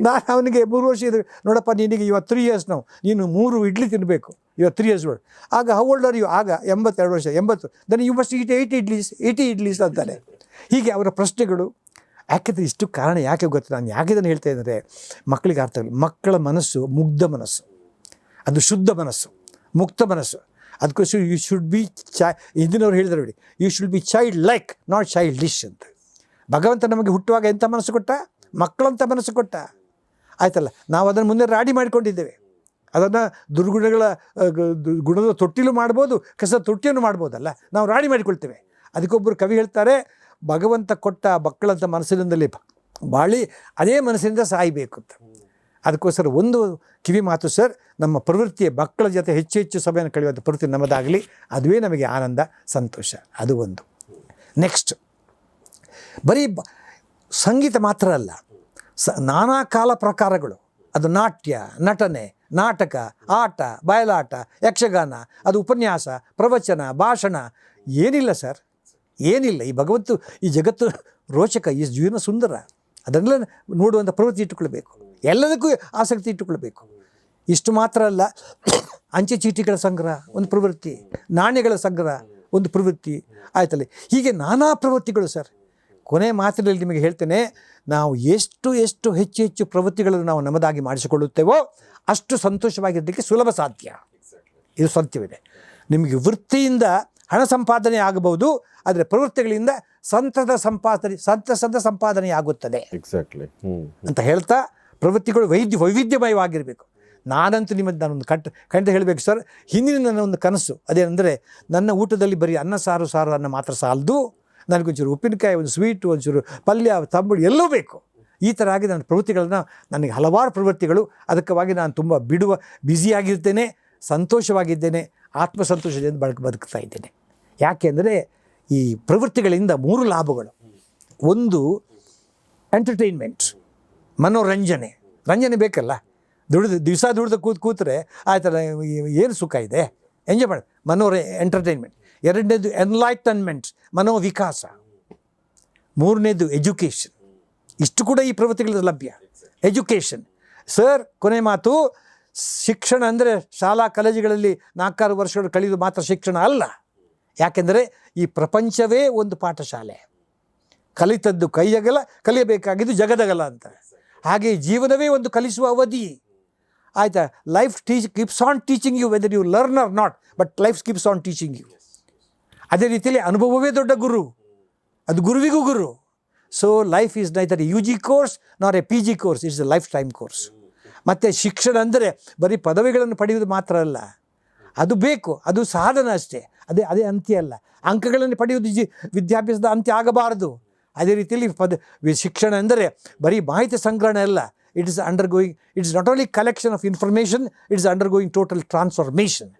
ನಾನು ಅವನಿಗೆ 3 ವರ್ಷ ಇದ್ರೆ ನೋಡಪ್ಪ ನಿನಗೆ ಇವತ್ತು 3 ಇಯರ್ಸ್ ನಾವು ನೀನು 3 ಇಡ್ಲಿ ತಿನ್ನಬೇಕು ಇವತ್ತು 3 ಇಯರ್ಸ್ ಒಳಗೆ. ಆಗ ಹೌ ಓಲ್ಡ್ ಆರ್ ಯು? ಆಗ 82 ವರ್ಷ. 80. ದೆನ್ ಯು ಮಸ್ಟ್ ಈಟ್ 80 ಇಡ್ಲೀಸ್ ಅಂತಾನೆ. ಹೀಗೆ ಅವರ ಪ್ರಶ್ನೆಗಳು. ಯಾಕೆಂದರೆ ಇಷ್ಟು ಕಾರಣ ಯಾಕೆ ಗೊತ್ತು, ನಾನು ಯಾಕೆ ಇದನ್ನು ಹೇಳ್ತಾ ಇದ್ದರೆ ಮಕ್ಕಳಿಗೆ ಅರ್ಥ ಆಗಲಿ. ಮಕ್ಕಳ ಮನಸ್ಸು ಮುಗ್ಧ ಮನಸ್ಸು, ಅದು ಶುದ್ಧ ಮನಸ್ಸು, ಮುಕ್ತ ಮನಸ್ಸು. ಅದಕ್ಕೋಸ್ಕರ ಯು ಶುಡ್ ಬಿ ಹಿಂದಿನವ್ರು ಹೇಳಿದ್ರು ನೋಡಿ, you should be childlike not childish ಅಂತ. ಭಗವಂತ ನಮಗೆ ಹುಟ್ಟುವಾಗ ಎಂಥ ಮನಸ್ಸು ಕೊಟ್ಟ? ಮಕ್ಕಳಂಥ ಮನಸ್ಸು ಕೊಟ್ಟ. ಆಯ್ತಲ್ಲ, ನಾವು ಅದನ್ನು ಮುಂದೆ ರಾಡಿ ಮಾಡಿಕೊಂಡಿದ್ದೇವೆ. ಅದನ್ನು ದುರ್ಗುಣಗಳ ಗುಣದ ತೊಟ್ಟಿಲು ಮಾಡ್ಬೋದು, ಕಸದ ತೊಟ್ಟಿಯನ್ನು ಮಾಡ್ಬೋದಲ್ಲ, ನಾವು ರಾಡಿ ಮಾಡಿಕೊಳ್ತೇವೆ. ಅದಕ್ಕೊಬ್ಬರು ಕವಿ ಹೇಳ್ತಾರೆ, ಭಗವಂತ ಕೊಟ್ಟ ಮಕ್ಕಳಂಥ ಮನಸ್ಸಿನಿಂದಲೇ ಬಾಳಿ ಅದೇ ಮನಸ್ಸಿನಿಂದ ಸಾಯಬೇಕು ಅಂತ. ಅದಕ್ಕೋಸ್ಕರ ಒಂದು ಕಿವಿ ಮಾತು ಸರ್, ನಮ್ಮ ಪ್ರವೃತ್ತಿಯ ಮಕ್ಕಳ ಜೊತೆ ಹೆಚ್ಚು ಹೆಚ್ಚು ಸಮಯವನ್ನು ಕಳೆಯುವಂಥ ಪ್ರವೃತ್ತಿ ನಮ್ಮದಾಗಲಿ, ಅದುವೇ ನಮಗೆ ಆನಂದ, ಸಂತೋಷ. ಅದು ಒಂದು. ನೆಕ್ಸ್ಟ್, ಬರೀ ಸಂಗೀತ ಮಾತ್ರ ಅಲ್ಲ, ನಾನಾ ಕಾಲ ಪ್ರಕಾರಗಳು. ಅದು ನಾಟ್ಯ, ನಟನೆ, ನಾಟಕ, ಆಟ, ಬಯಲಾಟ, ಯಕ್ಷಗಾನ, ಅದು ಉಪನ್ಯಾಸ, ಪ್ರವಚನ, ಭಾಷಣ, ಏನಿಲ್ಲ ಸರ್, ಏನಿಲ್ಲ. ಈ ಭಗವಂತ ಈ ಜಗತ್ತು ರೋಚಕ, ಈ ಜೀವನ ಸುಂದರ, ಅದನ್ನೆಲ್ಲ ನೋಡುವಂಥ ಪ್ರವೃತ್ತಿ ಇಟ್ಟುಕೊಳ್ಬೇಕು. ಎಲ್ಲದಕ್ಕೂ ಆಸಕ್ತಿ ಇಟ್ಟುಕೊಳ್ಬೇಕು. ಇಷ್ಟು ಮಾತ್ರ ಅಲ್ಲ, ಅಂಚೆ ಚೀಟಿಗಳ ಸಂಗ್ರಹ ಒಂದು ಪ್ರವೃತ್ತಿ, ನಾಣ್ಯಗಳ ಸಂಗ್ರಹ ಒಂದು ಪ್ರವೃತ್ತಿ, ಆಯ್ತಲ್ಲ. ಹೀಗೆ ನಾನಾ ಪ್ರವೃತ್ತಿಗಳು ಸರ್. ಕೊನೆ ಮಾತಿನಲ್ಲಿ ನಿಮಗೆ ಹೇಳ್ತೇನೆ, ನಾವು ಎಷ್ಟು ಹೆಚ್ಚು ಹೆಚ್ಚು ಪ್ರವೃತ್ತಿಗಳನ್ನು ನಾವು ನಮ್ಮದಾಗಿ ಮಾಡಿಸಿಕೊಳ್ಳುತ್ತೇವೋ ಅಷ್ಟು ಸಂತೋಷವಾಗಿರಲಿಕ್ಕೆ ಸುಲಭ ಸಾಧ್ಯ. ಇದು ಸತ್ಯವಿದೆ. ನಿಮಗೆ ವೃತ್ತಿಯಿಂದ ಹಣ ಸಂಪಾದನೆ ಆಗಬಹುದು, ಆದರೆ ಪ್ರವೃತ್ತಿಗಳಿಂದ ಸಂತಸದ ಸಂಪಾದನೆ ಆಗುತ್ತದೆ. ಎಕ್ಸಾಕ್ಟ್ಲಿ ಅಂತ ಹೇಳ್ತಾ, ಪ್ರವೃತ್ತಿಗಳು ವೈವಿಧ್ಯಮಯವಾಗಿರಬೇಕು. ನಾನಂತೂ ನಾನೊಂದು ಖಂಡಿತ ಹೇಳಬೇಕು ಸರ್, ಹಿಂದಿನ ನನ್ನ ಒಂದು ಕನಸು ಅದೇನೆಂದರೆ, ನನ್ನ ಊಟದಲ್ಲಿ ಬರೀ ಅನ್ನ ಸಾರು ಅನ್ನ ಮಾತ್ರ ಸಾಲದು, ನನಗೊಂಚೂರು ಉಪ್ಪಿನಕಾಯಿ, ಒಂದು ಸ್ವೀಟು, ಒಂಚೂರು ಪಲ್ಯ, ತಂಬುಳು ಎಲ್ಲವೂ ಬೇಕು. ಈ ಥರ ಆಗಿ ನನ್ನ ಪ್ರವೃತ್ತಿಗಳನ್ನ, ನನಗೆ ಹಲವಾರು ಪ್ರವೃತ್ತಿಗಳು, ಅದಕ್ಕಾಗಿ ನಾನು ತುಂಬ ಬ್ಯುಸಿಯಾಗಿರ್ತೇನೆ, ಸಂತೋಷವಾಗಿದ್ದೇನೆ, ಆತ್ಮಸಂತೋಷದಿಂದ ಬದುಕ್ತಾ ಇದ್ದೇನೆ. ಯಾಕೆಂದರೆ ಈ ಪ್ರವೃತ್ತಿಗಳಿಂದ 3 ಲಾಭಗಳು. ಒಂದು ಎಂಟರ್ಟೈನ್ಮೆಂಟ್, ಮನೋರಂಜನೆ. ರಂಜನೆ ಬೇಕಲ್ಲ, ದಿವಸ ದುಡ್ದು ಕೂತ್ರೆ ಆಯ್ತಲ್ಲ, ಏನು ಸುಖ ಇದೆ, ಎಂಜಾಯ್ ಮಾಡಿ ಎಂಟರ್ಟೈನ್ಮೆಂಟ್. 2ನೇದು ಎನ್ಲೈಟನ್ಮೆಂಟ್, ಮನೋವಿಕಾಸ. 3ನೇದು ಎಜುಕೇಷನ್. ಇಷ್ಟು ಕೂಡ ಈ ಪ್ರವೃತ್ತಿಗಳಲ್ಲಿ ಲಭ್ಯ. ಎಜುಕೇಷನ್ ಸರ್, ಕೊನೆ ಮಾತು, ಶಿಕ್ಷಣ ಅಂದರೆ ಶಾಲಾ ಕಾಲೇಜುಗಳಲ್ಲಿ 4-6 ವರ್ಷಗಳು ಕಳೆಯುವುದು ಮಾತ್ರ ಶಿಕ್ಷಣ ಅಲ್ಲ. ಯಾಕೆಂದರೆ ಈ ಪ್ರಪಂಚವೇ ಒಂದು ಪಾಠಶಾಲೆ. ಕಲಿತದ್ದು ಕೈಯಗಲ, ಕಲಿಯಬೇಕಾಗಿದ್ದು ಜಗದಗಲ ಅಂತ. ಹಾಗೆ ಜೀವನವೇ ಒಂದು ಕಲಿಸುವ ಅವಧಿ. ಆಯಿತಾ? Life keeps on teaching you whether you learn or not, but life keeps on teaching you. ಅದೇ ರೀತಿಯಲ್ಲಿ ಅನುಭವವೇ ದೊಡ್ಡ ಗುರು, ಅದು ಗುರುವಿಗೂ ಗುರು. So life is neither a UG course nor a PG course, it's a lifetime course. ಮತ್ತು ಶಿಕ್ಷಣ ಅಂದರೆ ಬರೀ ಪದವಿಗಳನ್ನು ಪಡೆಯುವುದು ಮಾತ್ರ ಅಲ್ಲ, ಅದು ಬೇಕು, ಅದು ಸಾಧನ ಅಷ್ಟೇ, ಅದೇ ಅಂತ್ಯ ಅಲ್ಲ. ಅಂಕಗಳನ್ನು ಪಡೆಯುವುದು ವಿದ್ಯಾಭ್ಯಾಸದ ಅಂತ್ಯ ಆಗಬಾರದು. ಅದೇ ರೀತಿಯಲ್ಲಿ ಶಿಕ್ಷಣ ಅಂದರೆ ಬರೀ ಮಾಹಿತಿ ಸಂಗ್ರಹಣೆ ಅಲ್ಲ, it's not only collection of information, it's undergoing total transformation.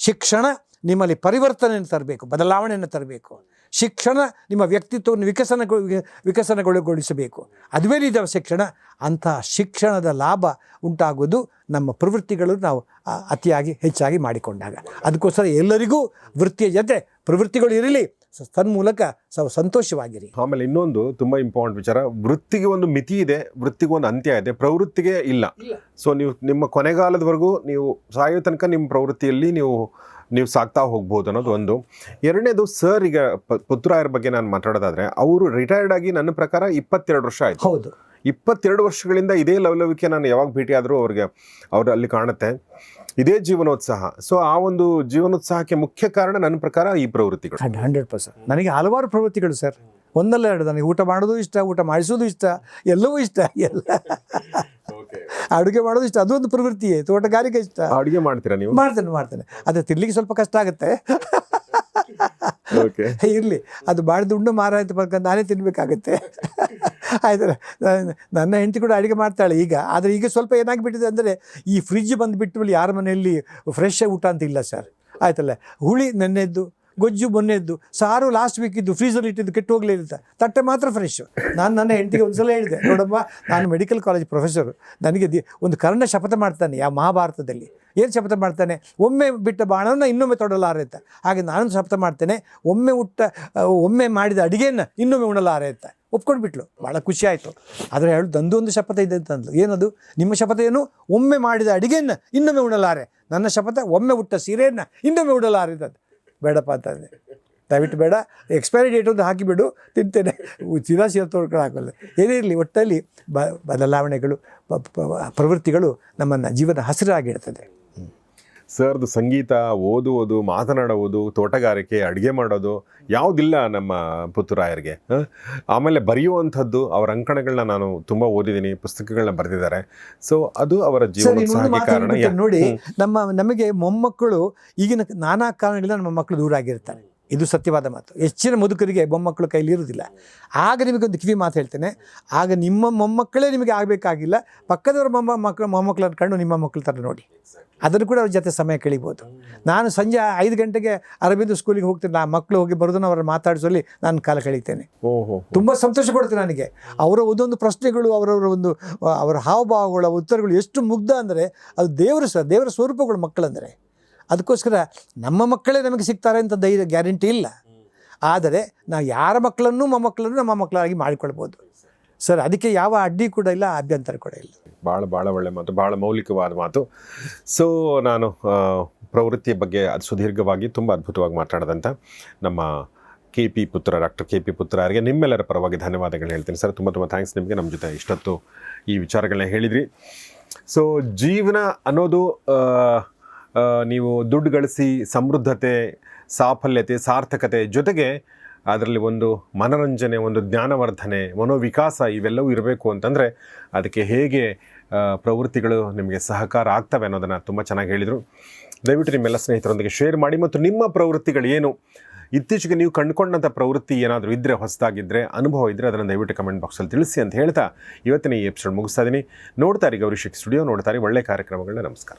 ಶಿಕ್ಷಣ ನಿಮ್ಮಲ್ಲಿ ಪರಿವರ್ತನೆಯನ್ನು ತರಬೇಕು, ಬದಲಾವಣೆಯನ್ನು ತರಬೇಕು. ಶಿಕ್ಷಣ ನಿಮ್ಮ ವ್ಯಕ್ತಿತ್ವವನ್ನು ವಿಕಸನಗೊಳಿಸಬೇಕು. ಅದುವೇ ರೀತಿಯ ಶಿಕ್ಷಣ. ಅಂಥ ಶಿಕ್ಷಣದ ಲಾಭ ಉಂಟಾಗುವುದು ನಮ್ಮ ಪ್ರವೃತ್ತಿಗಳು ನಾವು ಹೆಚ್ಚಾಗಿ ಮಾಡಿಕೊಂಡಾಗ. ಅದಕ್ಕೋಸ್ಕರ ಎಲ್ಲರಿಗೂ ವೃತ್ತಿಯ ಜೊತೆ ಪ್ರವೃತ್ತಿಗಳು ಇರಲಿ, ತನ್ಮೂಲಕ ಸಂತೋಷವಾಗಿರಿ. ಆಮೇಲೆ ಇನ್ನೊಂದು ತುಂಬ ಇಂಪಾರ್ಟೆಂಟ್ ವಿಚಾರ, ವೃತ್ತಿಗೆ ಒಂದು ಮಿತಿ ಇದೆ, ವೃತ್ತಿಗೆ ಒಂದು ಅಂತ್ಯ ಇದೆ, ಪ್ರವೃತ್ತಿಗೆ ಇಲ್ಲ. ಸೊ ನೀವು ನಿಮ್ಮ ಕೊನೆಗಾಲದವರೆಗೂ ನೀವು ಸಾಯೋ ತನಕ ನಿಮ್ಮ ಪ್ರವೃತ್ತಿಯಲ್ಲಿ ನೀವು ಸಾಕ್ತಾ ಹೋಗ್ಬೋದು ಅನ್ನೋದು ಒಂದು. 2ನೇದು ಸರ್, ಈಗ ಪುತ್ತೂರಾಯರ ಬಗ್ಗೆ ನಾನು ಮಾತಾಡೋದಾದರೆ, ಅವರು ರಿಟೈರ್ಡ್ ಆಗಿ ನನ್ನ ಪ್ರಕಾರ 22 ವರ್ಷ ಆಯಿತು. ಹೌದು, 22 ವರ್ಷಗಳಿಂದ ಇದೇ ಲವಲವಿಕೆ ನಾನು ಯಾವಾಗ ಭೇಟಿಯಾದರೂ ಅವ್ರು ಅಲ್ಲಿ ಕಾಣುತ್ತೆ, ಇದೇ ಜೀವನೋತ್ಸಾಹ. ಸೊ ಆ ಒಂದು ಜೀವನೋತ್ಸಾಹಕ್ಕೆ ಮುಖ್ಯ ಕಾರಣ ನನ್ನ ಪ್ರಕಾರ ಈ ಪ್ರವೃತ್ತಿಗಳು. 100%. ನನಗೆ ಹಲವಾರು ಪ್ರವೃತ್ತಿಗಳು ಸರ್, ಒಂದಲ್ಲ ಎರಡು. ನನಗೆ ಊಟ ಮಾಡೋದು ಇಷ್ಟ, ಊಟ ಮಾಡಿಸೋದು ಇಷ್ಟ, ಎಲ್ಲವೂ ಇಷ್ಟ, ಎಲ್ಲ ಅಡುಗೆ ಮಾಡೋದು ಇಷ್ಟ, ಅದೊಂದು ಪ್ರವೃತ್ತಿಯೇ. ತೋಟಗಾರಿಕೆ ಇಷ್ಟ. ಅಡುಗೆ ಮಾಡ್ತೀರಾ ನೀವು? ಮಾಡ್ತೇನೆ. ಅದು ತಿನ್ಲಿಕ್ಕೆ ಸ್ವಲ್ಪ ಕಷ್ಟ ಆಗುತ್ತೆ, ಇರಲಿ, ಅದು ಮಾಡಿದ ಉಂಡು ಮಾರಾಯ್ತು ಬರ್ಕೊಂಡು ನಾನೇ ತಿನ್ನಬೇಕಾಗುತ್ತೆ. ಆಯ್ತಲ್ಲ, ನನ್ನ ಹೆಂಡತಿ ಕೂಡ ಅಡುಗೆ ಮಾಡ್ತಾಳೆ ಈಗ. ಆದರೆ ಈಗ ಸ್ವಲ್ಪ ಏನಾಗಿಬಿಟ್ಟಿದೆ ಅಂದರೆ, ಈ ಫ್ರಿಜ್ ಬಂದುಬಿಟ್ಟು ಯಾರ ಮನೆಯಲ್ಲಿ ಫ್ರೆಶ್ ಊಟ ಅಂತ ಇಲ್ಲ ಸರ್. ಆಯ್ತಲ್ಲ, ಹುಳಿ ನೆನ್ನೆದ್ದು ಗೊಜ್ಜು ಮೊನ್ನೆದ್ದು, ಸಾರು ಲಾಸ್ಟ್ ವೀಕ್ ಇದ್ದು ಫ್ರೀಸರ್ ಇಟ್ಟಿದ್ದು ಕೆಟ್ಟು ಹೋಗಲೇ ಇಲ್ಲ, ತಟ್ಟೆ ಮಾತ್ರ ಫ್ರೆಶ್. ನಾನು ನನ್ನ ಹೆಂಡತಿಗೆ ಒಂದ್ಸಲ ಹೇಳಿದೆ, ನೋಡಮ್ಮ ನಾನು ಮೆಡಿಕಲ್ ಕಾಲೇಜ್ ಪ್ರೊಫೆಸರು, ನನಗೆ ಒಂದು ಕರ್ಣ ಶಪಥ ಮಾಡ್ತಾನೆ ಯಾವ ಮಹಾಭಾರತದಲ್ಲಿ. ಏನು ಶಪಥ ಮಾಡ್ತಾನೆ? ಒಮ್ಮೆ ಬಿಟ್ಟ ಬಾಣವನ್ನು ಇನ್ನೊಮ್ಮೆ ತೊಡಲಾರೆ ಅಂತ. ಹಾಗೆ ನಾನು ಶಪಥ ಮಾಡ್ತೇನೆ, ಒಮ್ಮೆ ಮಾಡಿದ ಅಡುಗೆಯನ್ನು ಇನ್ನೊಮ್ಮೆ ಉಣಲಾರೆ ಅಂತ. ಒಪ್ಕೊಂಡ್ಬಿಟ್ಲು, ಭಾಳ ಖುಷಿ ಆಯಿತು. ಆದರೆ ಹೇಳು ನಂದು ಒಂದು ಶಪಥ ಇದೆ ಅಂತಂದ್ಲು. ಏನದು? ನಿಮ್ಮ ಶಪಥ ಏನು? ಒಮ್ಮೆ ಮಾಡಿದ ಅಡುಗೆಯನ್ನು ಇನ್ನೊಮ್ಮೆ ಉಣಲಾರೆ. ನನ್ನ ಶಪಥ ಒಮ್ಮೆ ಉಟ್ಟ ಸೀರೆಯನ್ನು ಇನ್ನೊಮ್ಮೆ ಉಡಲಾರೆ ಅಂತಂದು. ಬೇಡಪ್ಪ ಅಂತಂದೆ, ದಯವಿಟ್ಟು ಬೇಡ, ಎಕ್ಸ್ಪೈರಿ ಡೇಟ್ ಒಂದು ಹಾಕಿಬಿಡು, ತಿಂತೇನೆ, ಸೀದಾ ಸೀರೆ ತೊಳ್ಕೊಂಡು ಹಾಕೋಲ್ಲ. ಏನೇ ಇರಲಿ, ಒಟ್ಟಲ್ಲಿ ಬದಲಾವಣೆಗಳು, ಪ್ರವೃತ್ತಿಗಳು ನಮ್ಮನ್ನು ಜೀವನ ಹಸಿರಾಗಿಡ್ತದೆ. ಸರ್ದು ಸಂಗೀತ, ಓದುವುದು, ಮಾತನಾಡುವುದು, ತೋಟಗಾರಿಕೆ, ಅಡುಗೆ ಮಾಡೋದು ಯಾವುದಿಲ್ಲ ನಮ್ಮ ಪುತ್ತೂರಾಯರಿಗೆ. ಆಮೇಲೆ ಬರೆಯುವಂಥದ್ದು, ಅವರ ಅಂಕಣಗಳನ್ನ ನಾನು ತುಂಬ ಓದಿದ್ದೀನಿ, ಪುಸ್ತಕಗಳನ್ನ ಬರೆದಿದ್ದಾರೆ. ಸೊ ಅದು ಅವರ ಜೀವನೋತ್ಸಾಹಕ್ಕೆ ಕಾರಣ. ನೋಡಿ, ನಮಗೆ ಮೊಮ್ಮಕ್ಕಳು ಈಗಿನ ನಾನಾ ಕಾರಣಗಳಿಂದ ನಮ್ಮ ಮಕ್ಕಳು ದೂರ ಆಗಿರ್ತಾರೆ. ಇದು ಸತ್ಯವಾದ ಮಾತು. ಹೆಚ್ಚಿನ ಮುದುಕರಿಗೆ ಮೊಮ್ಮಕ್ಕಳು ಕೈಲಿ ಇರುವುದಿಲ್ಲ. ಆಗ ನಿಮಗೊಂದು ಕಿವಿ ಮಾತು ಹೇಳ್ತೇನೆ, ಆಗ ನಿಮ್ಮ ಮೊಮ್ಮಕ್ಕಳೇ ನಿಮಗೆ ಆಗಬೇಕಾಗಿಲ್ಲ, ಪಕ್ಕದವರ ಮೊಮ್ಮಕ್ಕಳನ್ನು ಕಂಡು ನಿಮ್ಮ ಮಕ್ಕಳ ಥರ ನೋಡಿ, ಅದನ್ನು ಕೂಡ ಅವ್ರ ಜೊತೆ ಸಮಯ ಕಳಿಬೋದು. ನಾನು ಸಂಜೆ 5 ಗಂಟೆಗೆ ಅರಬಿಂದು ಸ್ಕೂಲಿಗೆ ಹೋಗ್ತೇನೆ, ಮಕ್ಕಳು ಹೋಗಿ ಬರೋದನ್ನು ಅವರ ಮಾತಾಡಿಸೋಲ್ಲಿ ನಾನು ಕಾಲ ಕಳೀತೇನೆ. ತುಂಬ ಸಂತೋಷ ಕೊಡ್ತೇನೆ ನನಗೆ. ಅವರ ಒಂದೊಂದು ಪ್ರಶ್ನೆಗಳು, ಅವರ ಹಾವಭಾವಗಳ ಉತ್ತರಗಳು ಎಷ್ಟು ಮುಗ್ಧ ಅಂದರೆ ಅದು ದೇವರ ಸ್ವರೂಪಗಳು ಮಕ್ಕಳಂದರೆ. ಅದಕ್ಕೋಸ್ಕರ ನಮ್ಮ ಮಕ್ಕಳೇ ನಮಗೆ ಸಿಗ್ತಾರೆ ಅಂತ ಗ್ಯಾರಂಟಿ ಇಲ್ಲ. ಆದರೆ ನಾವು ಯಾರ ಮಕ್ಕಳನ್ನು ಮೊಮ್ಮಕ್ಕಳನ್ನು ನಮ್ಮ ಮಕ್ಕಳಾಗಿ ಮಾಡಿಕೊಳ್ಬೋದು ಸರ್. ಅದಕ್ಕೆ ಯಾವ ಅಡ್ಡಿ ಕೂಡ ಇಲ್ಲ, ಅಭ್ಯಂತರ ಕೂಡ ಇಲ್ಲ. ಭಾಳ ಒಳ್ಳೆ ಮಾತು, ಭಾಳ ಮೌಲಿಕವಾದ ಮಾತು. ಸೊ ನಾನು ಪ್ರವೃತ್ತಿಯ ಬಗ್ಗೆ ಅದು ಸುದೀರ್ಘವಾಗಿ ತುಂಬ ಅದ್ಭುತವಾಗಿ ಮಾತಾಡಿದಂಥ ನಮ್ಮ ಡಾಕ್ಟರ್ ಕೆ ಪಿ ಪುತ್ರರಿಗೆ ನಿಮ್ಮೆಲ್ಲರ ಪರವಾಗಿ ಧನ್ಯವಾದಗಳು ಹೇಳ್ತೀನಿ ಸರ್. ತುಂಬ ಥ್ಯಾಂಕ್ಸ್ ನಿಮಗೆ, ನಮ್ಮ ಜೊತೆ ಇಷ್ಟೊತ್ತು ಈ ವಿಚಾರಗಳನ್ನ ಹೇಳಿದ್ರಿ. ಸೊ ಜೀವನ ಅನ್ನೋದು ನೀವು ದುಡ್ಡು ಗಳಿಸಿ ಸಮೃದ್ಧತೆ, ಸಾಫಲ್ಯತೆ, ಸಾರ್ಥಕತೆ ಜೊತೆಗೆ ಅದರಲ್ಲಿ ಒಂದು ಮನರಂಜನೆ, ಒಂದು ಜ್ಞಾನವರ್ಧನೆ, ಮನೋವಿಕಾಸ ಇವೆಲ್ಲವೂ ಇರಬೇಕು ಅಂತಂದರೆ ಅದಕ್ಕೆ ಹೇಗೆ ಪ್ರವೃತ್ತಿಗಳು ನಿಮಗೆ ಸಹಕಾರ ಆಗ್ತವೆ ಅನ್ನೋದನ್ನು ತುಂಬ ಚೆನ್ನಾಗಿ ಹೇಳಿದರು. ದಯವಿಟ್ಟು ನಿಮ್ಮೆಲ್ಲ ಸ್ನೇಹಿತರೊಂದಿಗೆ ಶೇರ್ ಮಾಡಿ. ಮತ್ತು ನಿಮ್ಮ ಪ್ರವೃತ್ತಿಗಳು ಏನು, ಇತ್ತೀಚೆಗೆ ನೀವು ಕಂಡುಕೊಂಡಂಥ ಪ್ರವೃತ್ತಿ ಏನಾದರೂ ಇದ್ದರೆ, ಹೊಸದಾಗಿದ್ದರೆ, ಅನುಭವ ಇದ್ದರೆ ಅದನ್ನು ದಯವಿಟ್ಟು ಕಮೆಂಟ್ ಬಾಕ್ಸಲ್ಲಿ ತಿಳಿಸಿ ಅಂತ ಹೇಳ್ತಾ ಇವತ್ತಿನ ಈ ಎಪಿಸೋಡ್ ಮುಗಿಸ್ತಾ ಇದ್ದೀನಿ. ನೋಡ್ತಾರೆ ಗೌರಿ ಶಕ್ಕಿ ಸ್ಟುಡಿಯೋ, ನೋಡ್ತಾರೆ ಒಳ್ಳೆ ಕಾರ್ಯಕ್ರಮಗಳನ್ನ. ನಮಸ್ಕಾರ.